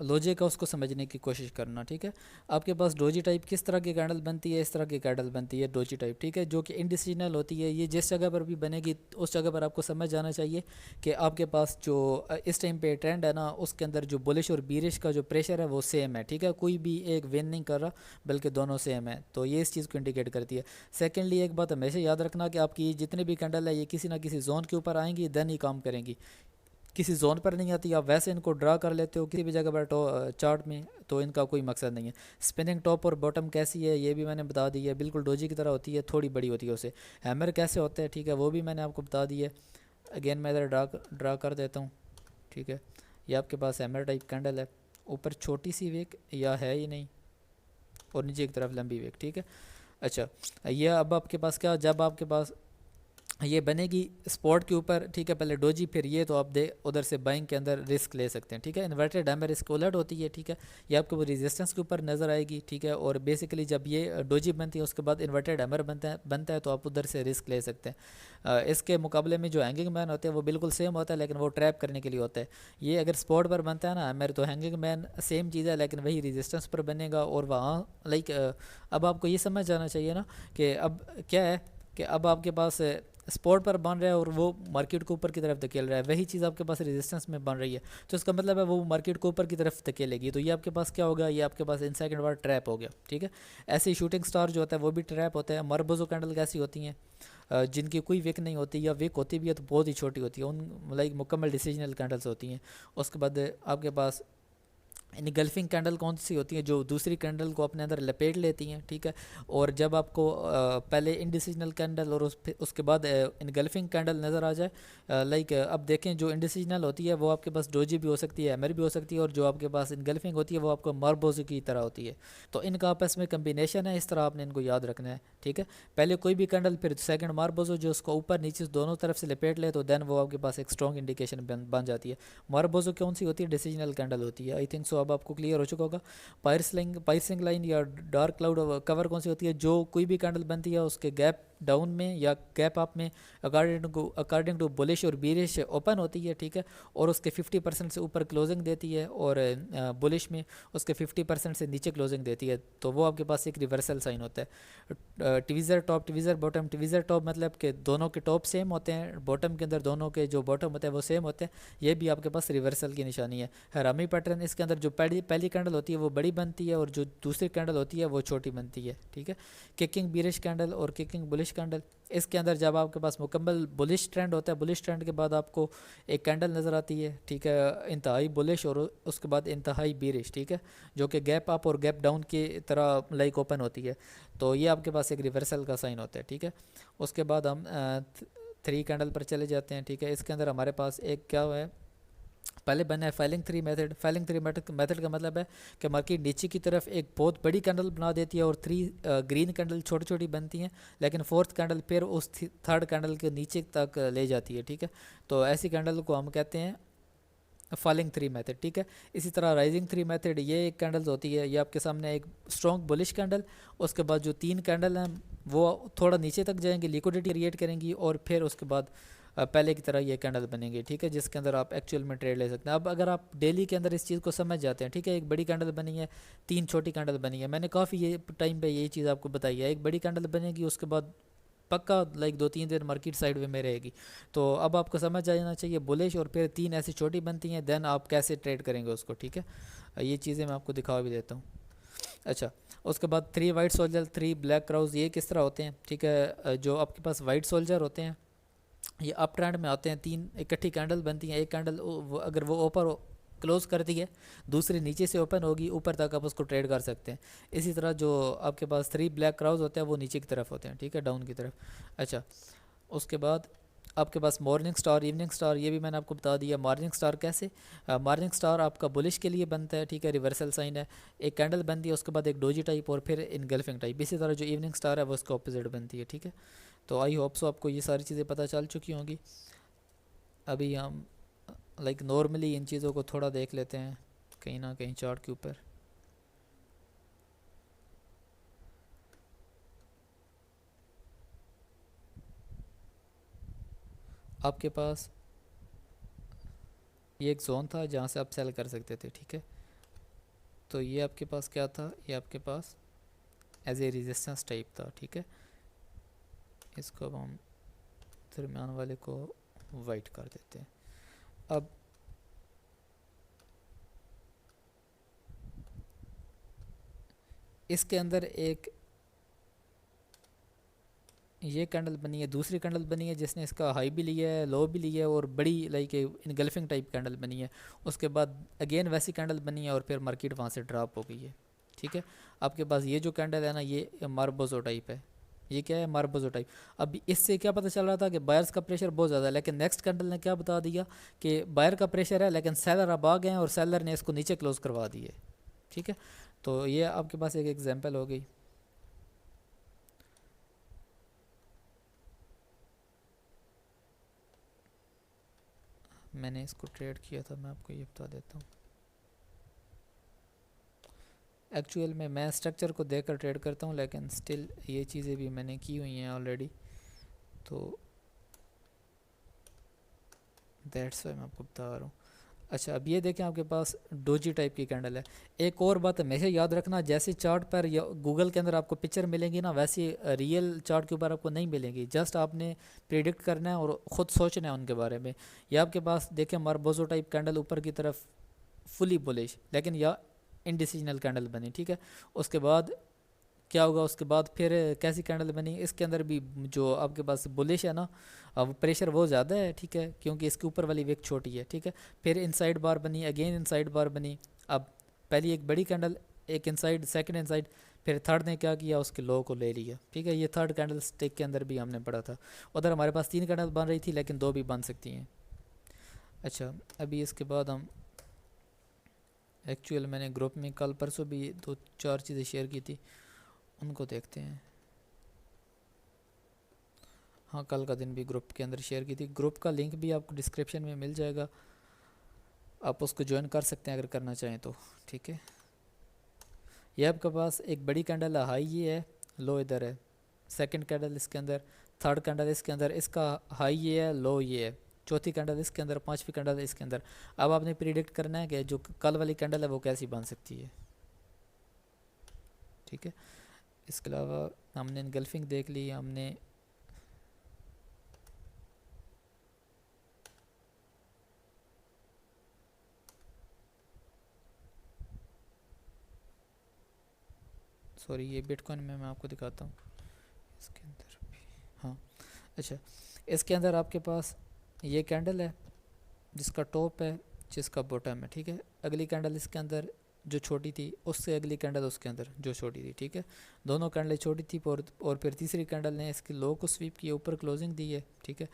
लॉजिक है उसको समझने की कोशिश करना, ठीक है। आपके पास डोजी टाइप किस तरह की कैंडल बनती है, इस तरह की कैंडल बनती है डोजी टाइप, ठीक है, जो कि इंडिसिजनल होती है। ये जिस जगह पर भी बनेगी उस जगह पर आपको समझ जाना चाहिए कि आपके पास जो इस टाइम पे ट्रेंड है ना, उसके अंदर जो बुलिश और बीरिश का जो प्रेशर है वो सेम है, ठीक है। कोई भी एक विन नहीं कर रहा बल्कि दोनों सेम है, तो ये इस चीज़ को इंडिकेट करती है। सेकेंडली एक बात हमेशा याद रखना कि आपकी जितने भी कैंडल है ये किसी ना किसी जोन के ऊपर आएंगी, देन ही काम करेंगी। किसी जोन पर नहीं आती, आप वैसे इनको ड्रा कर लेते हो किसी भी जगह पर चार्ट में, तो इनका कोई मकसद नहीं है। स्पिनिंग टॉप और बॉटम कैसी है ये भी मैंने बता दी है, बिल्कुल डोजी की तरह होती है, थोड़ी बड़ी होती है उसे। हैमर कैसे होते हैं, ठीक है, वो भी मैंने आपको बता दी है। अगेन मैं इधर ड्रा कर देता हूँ, ठीक है। ये आपके पास हैमर टाइप कैंडल है, ऊपर छोटी सी वेक या है ही नहीं, और नीचे की तरफ लंबी वेक, ठीक है। अच्छा, ये अब आपके पास क्या, जब आपके पास ये बनेगी स्पॉट के ऊपर, ठीक है, पहले डोजी फिर ये, तो आप दे उधर से बाइंग के अंदर रिस्क ले सकते हैं, ठीक है। इन्वर्टेड हैमर रिस्क उलट होती है, ठीक है, ये आपको वो रेजिस्टेंस के ऊपर नज़र आएगी, ठीक है। और बेसिकली जब ये डोजी बनती है उसके बाद इन्वर्टेड हैमर बनता है तो आप उधर से रिस्क ले सकते हैं। इसके मुकाबले में जो हैंगिंग मैन होते हैं वो बिल्कुल सेम होता है, लेकिन वो ट्रैप करने के लिए होता है। ये अगर स्पॉट पर बनता है ना हैमर, तो हैंगिंग मैन सेम चीज़ है लेकिन वही रेजिस्टेंस पर बनेगा, और वहाँ लाइक अब आपको ये समझ जाना चाहिए ना कि अब क्या है कि अब आपके पास स्पॉट पर बन रहा है और वो मार्केट को ऊपर की तरफ धकेल रहा है, वही चीज़ आपके पास रेजिस्टेंस में बन रही है, तो इसका मतलब है वो मार्केट को ऊपर की तरफ धकेलेगी, तो ये आपके पास क्या होगा, ये आपके पास इन सेकंड बार ट्रैप हो गया, ठीक है। ऐसे ही शूटिंग स्टार जो होता है वो भी ट्रैप होता है। मरबोजो कैंडल कैसी होती हैं, जिनकी कोई विक नहीं होती, या विक होती भी है तो बहुत ही छोटी होती है, उन लाइक मुकम्मल डिसीजनल कैंडल्स होती हैं। उसके बाद आपके पास इनगल्फिंग कैंडल कौन सी होती है, जो दूसरी कैंडल को अपने अंदर लपेट लेती हैं, ठीक है। और जब आपको पहले इनडिसिजनल कैंडल और उसके बाद इनगल्फिंग कैंडल नज़र आ जाए, लाइक अब देखें जो इनडिसिजनल होती है वो आपके पास डोजी भी हो सकती है, एमर भी हो सकती है, और जो आपके पास इनगल्फिंग होती है वो आपको मार्बोजो की तरह होती है। तो इनका आपस में कम्बिनेशन है, इस तरह आपने इनको याद रखना है, ठीक है। पहले कोई भी कैंडल फिर सेकंड मार्बोजो, जो उसको ऊपर नीचे दोनों तरफ से लपेट ले, तो देन वो आपके पास एक स्ट्रॉन्ग इंडिकेशन बन जाती है। मार्बोजो कौन सी होती है, डिसीजनल कैंडल होती है। आई थिंक सो अब आपको क्लियर हो चुका होगा। पायर्सिंग लाइन या डार्क क्लाउड कवर कौन सी होती है, जो कोई भी कैंडल बनती है उसके गैप डाउन में या गैप अप में अकॉर्डिंग टू बुलिश और बीरिश ओपन होती है, ठीक है। और उसके 50% से ऊपर क्लोजिंग देती है, और बुलिश में उसके 50% से नीचे क्लोजिंग देती है, तो वो आपके पास एक रिवर्सल साइन होता है। Tweezer top, tweezer bottom. Tweezer top मतलब कि दोनों के टॉप सेम होते हैं, बॉटम के अंदर दोनों के जो बॉटम होते हैं वो सेम होते हैं, ये भी आपके पास रिवर्सल की निशानी है। हरामी पैटर्न, इसके अंदर जो पहली कैंडल होती है वो बड़ी बनती है और जो दूसरी कैंडल होती है वो छोटी बनती है, ठीक है। किकिंग बीरिश कैंडल और किकिंग बुलिश कैंडल, इसके अंदर जब आपके पास मुकम्मल बुलिश ट्रेंड होता है, बुलिश ट्रेंड के बाद आपको एक कैंडल नज़र आती है, ठीक है, इंतहाई बुलिश और उसके बाद इंतहाई बीरिश, ठीक है, जो कि गैप अप और गैप डाउन की तरह लाइक ओपन होती है, तो ये आपके पास एक रिवर्सल का साइन होता है, ठीक है। उसके बाद हम 3 कैंडल पर चले जाते हैं, ठीक है। इसके अंदर हमारे पास एक क्या है, पहले बना है filing three method. Filing three method का मतलब है कि मार्केट नीचे की तरफ एक बहुत बड़ी कैंडल बना देती है और 3 ग्रीन कैंडल छोटी छोटी बनती हैं, लेकिन फोर्थ कैंडल फिर उस थर्ड कैंडल के नीचे तक ले जाती है, ठीक है। तो ऐसी कैंडल को हम कहते हैं फॉलिंग थ्री मेथड, ठीक है। इसी तरह राइजिंग थ्री मेथड, ये एक कैंडल्स होती है, ये आपके सामने एक स्ट्रॉन्ग बुलिश कैंडल, उसके बाद जो 3 कैंडल हैं वो थोड़ा नीचे तक जाएंगी, लिक्विडिटी क्रिएट करेंगी, और फिर उसके बाद पहले की तरह ये कैंडल बनेंगे, ठीक है, जिसके अंदर आप एक्चुअल में ट्रेड ले सकते हैं। अब अगर आप डेली के अंदर इस चीज़ को समझ जाते हैं, ठीक है, एक बड़ी कैंडल बनी है, 3 छोटी कैंडल बनी है, मैंने काफ़ी ये टाइम पे यही चीज़ आपको बताई है, एक बड़ी कैंडल बनेगी उसके बाद पक्का लाइक 2-3 दिन मार्केट साइड वे में रहेगी, तो अब आपको समझ जाना चाहिए बुलिश, और फिर 3 ऐसी छोटी बनती हैं, देन आप कैसे ट्रेड करेंगे उसको, ठीक है। ये चीज़ें मैं आपको दिखा भी देता हूँ। अच्छा, उसके बाद 3 वाइट सोल्जर, 3 ब्लैक क्राउज, ये किस तरह होते हैं, ठीक है। जो आपके पास वाइट सोल्जर होते हैं ये अप ट्रेंड में आते हैं, 3 इकट्ठी कैंडल बनती हैं, एक कैंडल अगर वो ऊपर क्लोज़ कर दी है, दूसरी नीचे से ओपन होगी, ऊपर तक आप उसको ट्रेड कर सकते हैं। इसी तरह जो आपके पास 3 ब्लैक क्राउज होते हैं वो नीचे की तरफ होते हैं, ठीक है, डाउन की तरफ। अच्छा, उसके बाद आपके पास मॉर्निंग स्टार, इवनिंग स्टार, ये भी मैंने आपको बता दिया। मॉर्निंग स्टार कैसे, मॉर्निंग स्टार आपका बुलिश के लिए बनता है, ठीक है, रिवर्सल साइन है, एक कैंडल बनती है, उसके बाद एक डोजी टाइप और फिर इनगल्फिंग टाइप। इसी तरह जो इवनिंग स्टार है वो उसका ऑपोजिट बनती है, ठीक है। तो आई होप सो आपको ये सारी चीज़ें पता चल चुकी होंगी। अभी हम लाइक नॉर्मली इन चीज़ों को थोड़ा देख लेते हैं कहीं ना कहीं चार्ट के ऊपर। आपके पास ये एक जोन था जहाँ से आप सेल कर सकते थे, ठीक है। तो ये आपके पास क्या था, ये आपके पास एज ए रेजिस्टेंस टाइप था, ठीक है। इसको अब हम दरम्यान वाले को वाइट कर देते हैं। अब इसके अंदर एक ये कैंडल बनी है, दूसरी कैंडल बनी है जिसने इसका हाई भी लिया है, लो भी लिया है, और बड़ी लाइक इनगल्फिंग टाइप कैंडल बनी है। उसके बाद अगेन वैसी कैंडल बनी है और फिर मार्केट वहाँ से ड्रॉप हो गई है, ठीक है। आपके पास ये जो कैंडल है ना, ये मार्बोजो टाइप है। ये क्या है, मार्बोजो टाइप। अब इससे क्या पता चल रहा था कि बायर्स का प्रेशर बहुत ज़्यादा है, लेकिन नेक्स्ट कैंडल ने क्या बता दिया कि बायर का प्रेशर है लेकिन सेलर अब आ गए हैं और सेलर ने इसको नीचे क्लोज करवा दिए, ठीक है। तो ये आपके पास एक एग्जाम्पल हो गई। मैंने इसको ट्रेड किया था, मैं आपको ये बता देता हूँ। एक्चुअल में मैं स्ट्रक्चर को देखकर ट्रेड करता हूँ, लेकिन स्टिल ये चीज़ें भी मैंने की हुई हैं ऑलरेडी, तो दैट्स वाई मैं आपको बता रहा हूँ। अच्छा, अब ये देखें आपके पास डोजी टाइप की कैंडल है। एक और बात हमेशा याद रखना, जैसे चार्ट पर या गूगल के अंदर आपको पिक्चर मिलेंगी ना, वैसी रियल चार्ट के ऊपर आपको नहीं मिलेंगी। जस्ट आपने प्रिडिक्ट करना है और ख़ुद सोचना है उनके बारे में। या आपके पास देखें मार्बोजो टाइप कैंडल ऊपर की तरफ फुली बुलिश, लेकिन या इनडिसीजनल कैंडल बनी, ठीक है। उसके बाद क्या होगा, उसके बाद फिर कैसी कैंडल बनी, इसके अंदर भी जो आपके पास बुलिश है ना, अब प्रेशर वो ज़्यादा है, ठीक है, क्योंकि इसके ऊपर वाली विक छोटी है, ठीक है। फिर इनसाइड बार बनी, अगेन इनसाइड बार बनी। अब पहली एक बड़ी कैंडल, एक इनसाइड, सेकंड इनसाइड, फिर थर्ड ने क्या किया, उसके लो को ले लिया, ठीक है। ये थर्ड कैंडल स्टिक के अंदर भी हमने पढ़ा था। उधर हमारे पास 3 कैंडल बन रही थी लेकिन 2 भी बन सकती हैं। अच्छा, अभी इसके बाद हम एक्चुअल मैंने ग्रुप में कल परसों भी 2-4 चीज़ें शेयर की थी, उनको देखते हैं। हाँ, कल का दिन भी ग्रुप के अंदर शेयर की थी। ग्रुप का लिंक भी आपको डिस्क्रिप्शन में मिल जाएगा, आप उसको ज्वाइन कर सकते हैं अगर करना चाहें तो, ठीक है। ये आपके पास एक बड़ी कैंडल है, हाई ये है, लो इधर है। सेकंड कैंडल इसके अंदर, थर्ड कैंडल इसके अंदर, इसका हाई ये है, लो ये है। चौथी कैंडल इसके अंदर, पांचवी कैंडल इसके अंदर। अब आपने प्रिडिक्ट करना है कि जो कल वाली कैंडल है वो कैसी बन सकती है, ठीक है। इसके अलावा हमने इनगल्फिंग देख ली, हमने सॉरी ये बिटकॉइन में मैं आपको दिखाता हूँ इसके अंदर भी। हाँ, अच्छा, इसके अंदर आपके पास ये कैंडल है जिसका टॉप है, जिसका बॉटम है, ठीक है। अगली कैंडल इसके अंदर जो छोटी थी, उससे अगली कैंडल उसके अंदर जो छोटी थी, ठीक है। दोनों कैंडलें छोटी थी और फिर तीसरी कैंडल ने इसके लो को स्वीप किया, ऊपर क्लोजिंग दी है, ठीक है।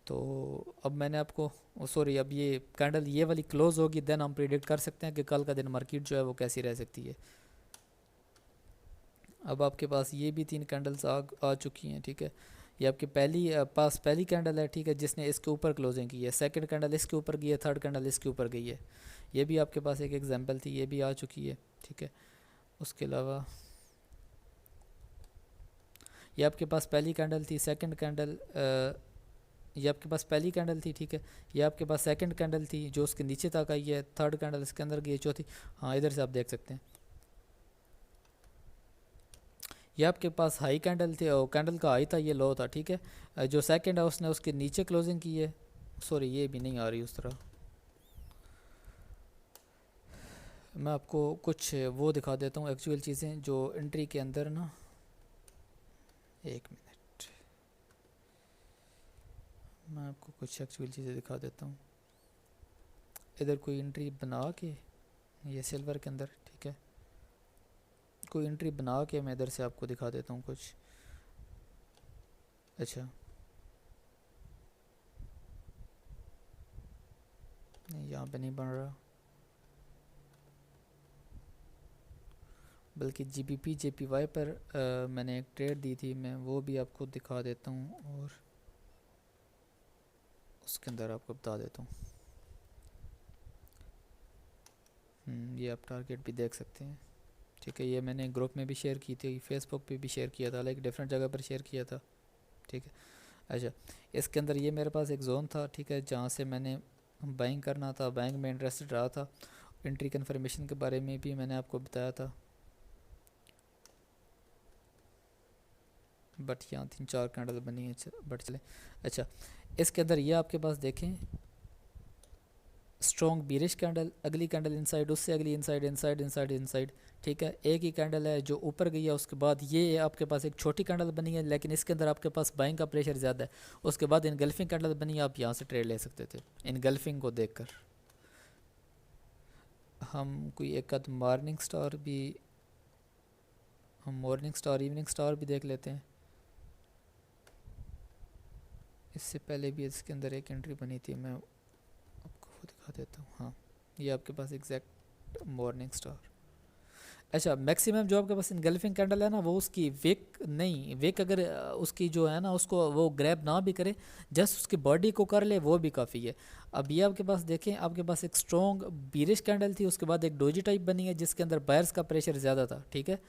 तो अब मैंने आपको सॉरी, अब ये कैंडल ये वाली क्लोज होगी, देन हम प्रिडिक्ट कर सकते हैं कि कल का दिन मार्केट जो है वो कैसी रह सकती है। अब आपके पास ये भी 3 कैंडल्स आ चुकी हैं, ठीक है। ये आपके पास पहली कैंडल है, ठीक है, जिसने इसके ऊपर क्लोजिंग की है। सेकंड कैंडल इसके ऊपर गई है, थर्ड कैंडल इसके ऊपर गई है। ये भी आपके पास एक एग्जांपल थी, ये भी आ चुकी है, ठीक है। उसके अलावा ये आपके पास पहली कैंडल थी, सेकंड कैंडल ये आपके पास पहली कैंडल थी, ठीक है। ये आपके पास सेकंड कैंडल थी जो उसके नीचे तक आई है, थर्ड कैंडल इसके अंदर गई है, चौथी, हाँ इधर से आप देख सकते हैं। ये आपके पास हाई कैंडल थे, और कैंडल का हाई था, ये लो था, ठीक है। जो सेकंड है उसने उसके नीचे क्लोजिंग की है। सॉरी ये भी नहीं आ रही उस तरह। मैं आपको कुछ वो दिखा देता हूँ एक्चुअल चीज़ें जो एंट्री के अंदर ना, एक मिनट, मैं आपको कुछ एक्चुअल चीज़ें दिखा देता हूँ। इधर कोई एंट्री बना के, ये सिल्वर के अंदर, ठीक है, कोई एंट्री बना के मैं इधर से आपको दिखा देता हूँ कुछ। अच्छा, नहीं यहाँ पे नहीं बन रहा, बल्कि जीबीपी जेपीवाई पर मैंने एक ट्रेड दी थी, मैं वो भी आपको दिखा देता हूँ और उसके अंदर आपको बता देता हूँ। ये आप टारगेट भी देख सकते हैं, ठीक है। ये मैंने ग्रुप में भी शेयर की थी, फेसबुक पे भी शेयर किया था, लाइक डिफरेंट जगह पर शेयर किया था, ठीक है। अच्छा, इसके अंदर ये मेरे पास एक जोन था, ठीक है, जहाँ से मैंने बाइंग करना था, बैंक में इंटरेस्टेड रहा था। एंट्री कन्फर्मेशन के बारे में भी मैंने आपको बताया था, बट यहाँ 3-4 कैंडल बनी है, बट चले। अच्छा, इसके अंदर ये आपके पास देखें, स्ट्रॉन्ग बीरिश कैंडल, अगली कैंडल इनसाइड, उससे अगली इनसाइड, इनसाइड इनसाइड इनसाइड, ठीक है। एक ही कैंडल है जो ऊपर गई है, उसके बाद ये आपके पास एक छोटी कैंडल बनी है, लेकिन इसके अंदर आपके पास बाइंग का प्रेशर ज़्यादा है। उसके बाद इनगल्फिंग कैंडल बनी है, आप यहाँ से ट्रेड ले सकते थे इनगल्फिंग को देखकर। हम कोई एक आध मॉर्निंग स्टार भी, हम मॉर्निंग स्टार, इवनिंग स्टार भी देख लेते हैं। इससे पहले भी इसके अंदर एक एंट्री बनी थी, मैं आपको वो दिखा देता हूँ। हाँ, ये आपके पास एग्जैक्ट मॉर्निंग स्टार। अच्छा, मैक्सिमम जो आपके पास इनगल्फिंग कैंडल है ना, वो उसकी विक नहीं, विक अगर उसकी जो है ना, उसको वो ग्रैब ना भी करे, जस्ट उसकी बॉडी को कर ले, वो भी काफ़ी है। अब ये आपके पास देखें, आपके पास एक स्ट्रॉन्ग बीरिश कैंडल थी, उसके बाद एक डोजी टाइप बनी है जिसके अंदर बायर्स का प्रेशर ज़्यादा था, ठीक है,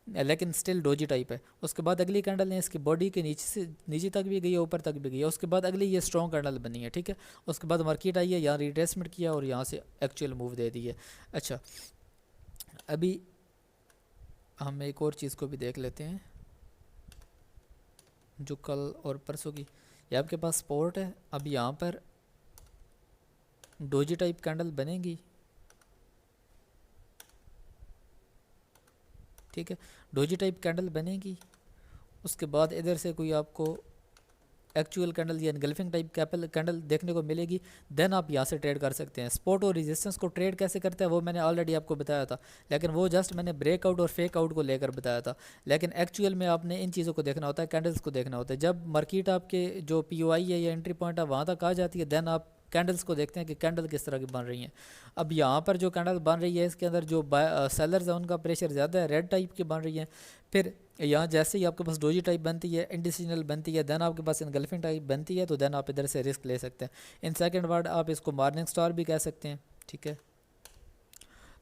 लेकिन स्टिल डोजी टाइप है। उसके बाद अगली कैंडल ने इसकी बॉडी के नीचे से नीचे तक भी गई है, ऊपर तक भी गई है। उसके बाद अगली ये स्ट्रॉन्ग कैंडल बनी है, ठीक है। उसके बाद मार्केट आई है, यहाँ रिट्रेसमेंट किया और यहाँ से एक्चुअल मूव दे दी है। अच्छा, अभी हम एक और चीज़ को भी देख लेते हैं, जो कल और परसों की, ये आपके पास सपोर्ट है। अब यहाँ पर डोजी टाइप कैंडल बनेगी, ठीक है, डोजी टाइप कैंडल बनेगी। उसके बाद इधर से कोई आपको एक्चुअल कैंडल या एनगल्फिंग टाइप कैंडल देखने को मिलेगी, देन आप यहाँ से ट्रेड कर सकते हैं। सपोर्ट और रेजिस्टेंस को ट्रेड कैसे करते हैं वो मैंने ऑलरेडी आपको बताया था, लेकिन वो जस्ट मैंने ब्रेकआउट और फेक आउट को लेकर बताया था। लेकिन एक्चुअल में आपने इन चीज़ों को देखना होता है, कैंडल्स को देखना होता है। जब मार्केट आपके जो POI है या एंट्री पॉइंट है वहाँ तक आ जाती है, देन आप कैंडल्स को देखते हैं कि कैंडल किस तरह की बन रही हैं। अब यहाँ पर जो कैंडल बन रही है, इसके अंदर जो सेलर्स हैं उनका प्रेशर ज़्यादा है, रेड टाइप की बन रही है। फिर यहाँ जैसे ही आपके पास डोजी टाइप बनती है, इंडिसिजनल बनती है, देन आपके पास इनगल्फिंग टाइप बनती है, तो देन आप इधर से रिस्क ले सकते हैं। इन सेकंड वर्ड आप इसको मॉर्निंग स्टार भी कह सकते हैं, ठीक है।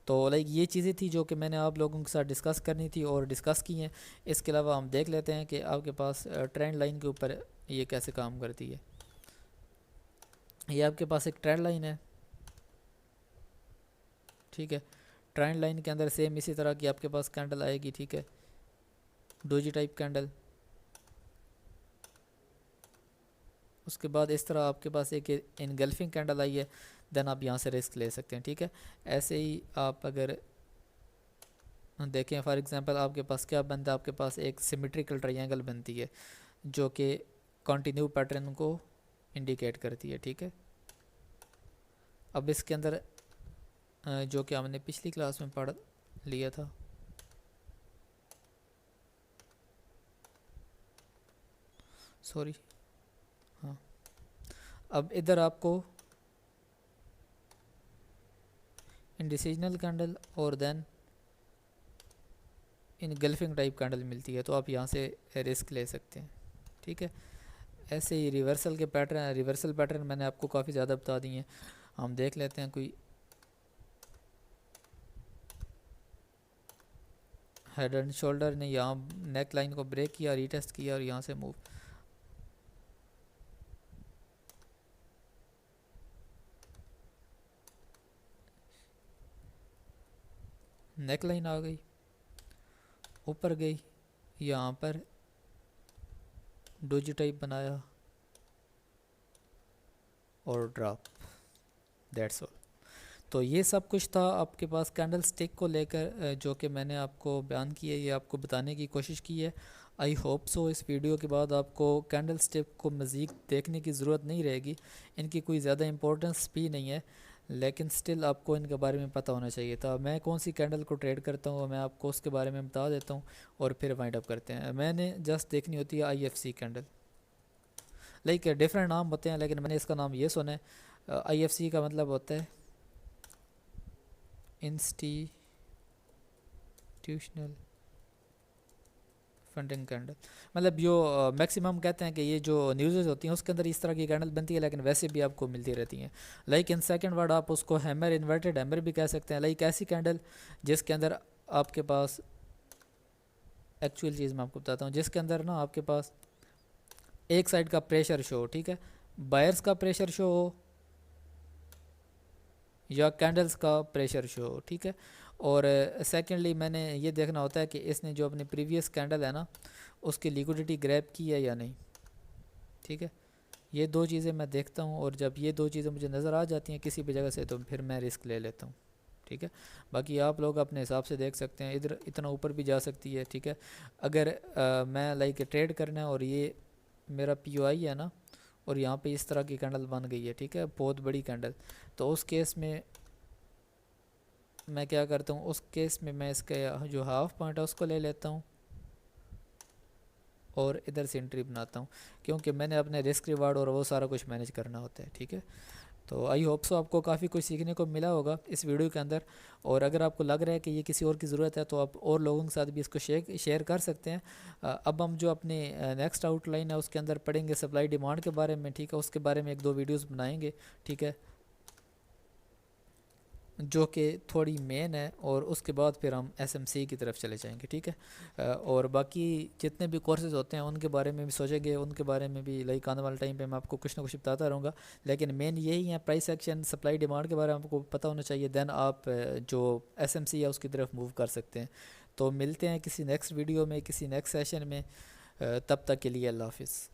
तो लाइक ये चीज़ें थी जो कि मैंने आप लोगों के साथ डिस्कस करनी थी और डिस्कस की हैं। इसके अलावा हम देख लेते हैं कि आपके पास ट्रेंड लाइन के ऊपर ये कैसे काम करती है। ये आपके पास एक ट्रेंड लाइन है, ठीक है। ट्रेंड लाइन के अंदर सेम इसी तरह की आपके पास कैंडल आएगी, ठीक है, डोजी टाइप कैंडल। उसके बाद इस तरह आपके पास एक इनगल्फिंग कैंडल आई है, देन आप यहाँ से रिस्क ले सकते हैं, ठीक है। ऐसे ही आप अगर देखें, फॉर एग्जांपल आपके पास क्या बनता है, आपके पास एक सिमेट्रिकल ट्रायंगल बनती है जो कि कंटिन्यू पैटर्न को इंडिकेट करती है, ठीक है। अब इसके अंदर जो कि हमने पिछली क्लास में पढ़ लिया था, सॉरी, हाँ, अब इधर आपको इंडिसिजनल कैंडल और देन इनगल्फिंग टाइप कैंडल मिलती है, तो आप यहाँ से रिस्क ले सकते हैं, ठीक है। ऐसे ही रिवर्सल के पैटर्न, रिवर्सल पैटर्न मैंने आपको काफ़ी ज़्यादा बता दिए हैं। हम देख लेते हैं, कोई हेड एंड शोल्डर ने यहाँ नेक लाइन को ब्रेक किया, रीटेस्ट किया और यहाँ से मूव, नेक लाइन आ गई, ऊपर गई, यहाँ पर डोजी टाइप बनाया और ड्रॉप, दैट्स ऑल। तो ये सब कुछ था आपके पास कैंडल स्टिक को लेकर, जो कि मैंने आपको बयान किया, ये आपको बताने की कोशिश की है। आई होप सो इस वीडियो के बाद आपको कैंडल स्टिक को मज़ीद देखने की ज़रूरत नहीं रहेगी, इनकी कोई ज़्यादा इंपॉर्टेंस भी नहीं है। लेकिन स्टिल आपको इनके बारे में पता होना चाहिए था। मैं कौन सी कैंडल को ट्रेड करता हूँ मैं आपको उसके बारे में बता देता हूँ और फिर वाइंड अप करते हैं। मैंने जस्ट देखनी होती है IFC कैंडल, लाइक डिफरेंट नाम होते हैं लेकिन मैंने इसका नाम ये सुना है। IFC का मतलब होता है इंस्टीट्यूशनल फंडिंग कैंडल। मतलब जो मैक्सिमम कहते हैं कि ये जो न्यूज़ होती हैं उसके अंदर इस तरह की कैंडल बनती है, लेकिन वैसे भी आपको मिलती रहती हैं। लाइक इन सेकंड वर्ड आप उसको हैमर, इन्वर्टेड हैमर भी कह सकते हैं। लाइक ऐसी कैंडल जिसके अंदर आपके पास, एक्चुअल चीज़ मैं आपको बताता हूँ, जिसके अंदर ना आपके पास एक साइड का प्रेशर शो, ठीक है, बायर्स का प्रेशर शो हो या कैंडल्स का प्रेशर शो, ठीक है। और सेकेंडली मैंने ये देखना होता है कि इसने जो अपनी प्रीवियस कैंडल है ना उसकी लिक्विडिटी ग्रैब की है या नहीं, ठीक है। ये दो चीज़ें मैं देखता हूँ और जब ये दो चीज़ें मुझे नज़र आ जाती हैं किसी भी जगह से तो फिर मैं रिस्क ले लेता हूँ, ठीक है। बाकी आप लोग अपने हिसाब से देख सकते हैं, इधर इतना ऊपर भी जा सकती है, ठीक है। अगर मैं लाइक ट्रेड करना है और ये मेरा POI है ना और यहाँ पे इस तरह की कैंडल बन गई है, ठीक है, बहुत बड़ी कैंडल, तो उस केस में मैं क्या करता हूँ, उस केस में मैं इसका जो हाफ पॉइंट है उसको ले लेता हूँ और इधर से एंट्री बनाता हूँ, क्योंकि मैंने अपने रिस्क रिवार्ड और वो सारा कुछ मैनेज करना होता है, ठीक है। तो आई होप सो आपको काफ़ी कुछ सीखने को मिला होगा इस वीडियो के अंदर। और अगर आपको लग रहा है कि ये किसी और की ज़रूरत है तो आप और लोगों के साथ भी इसको शेयर कर सकते हैं। अब हम जो अपने नेक्स्ट आउटलाइन है उसके अंदर पढ़ेंगे सप्लाई डिमांड के बारे में, ठीक है। उसके बारे में 1-2 वीडियोस बनाएंगे, ठीक है, जो कि थोड़ी मेन है, और उसके बाद फिर हम SMC की तरफ चले जाएंगे, ठीक है। और बाकी जितने भी कोर्सेज़ होते हैं उनके बारे में भी सोचेंगे, उनके बारे में भी लाइक आने वाले टाइम पे मैं आपको कुछ ना कुछ बताता रहूँगा। लेकिन मेन यही है, प्राइस एक्शन, सप्लाई डिमांड के बारे में आपको पता होना चाहिए, देन आप जो SMC है उसकी तरफ मूव कर सकते हैं। तो मिलते हैं किसी नेक्स्ट वीडियो में, किसी नेक्स्ट सेशन में। तब तक के लिए अल्लाह हाफिज़।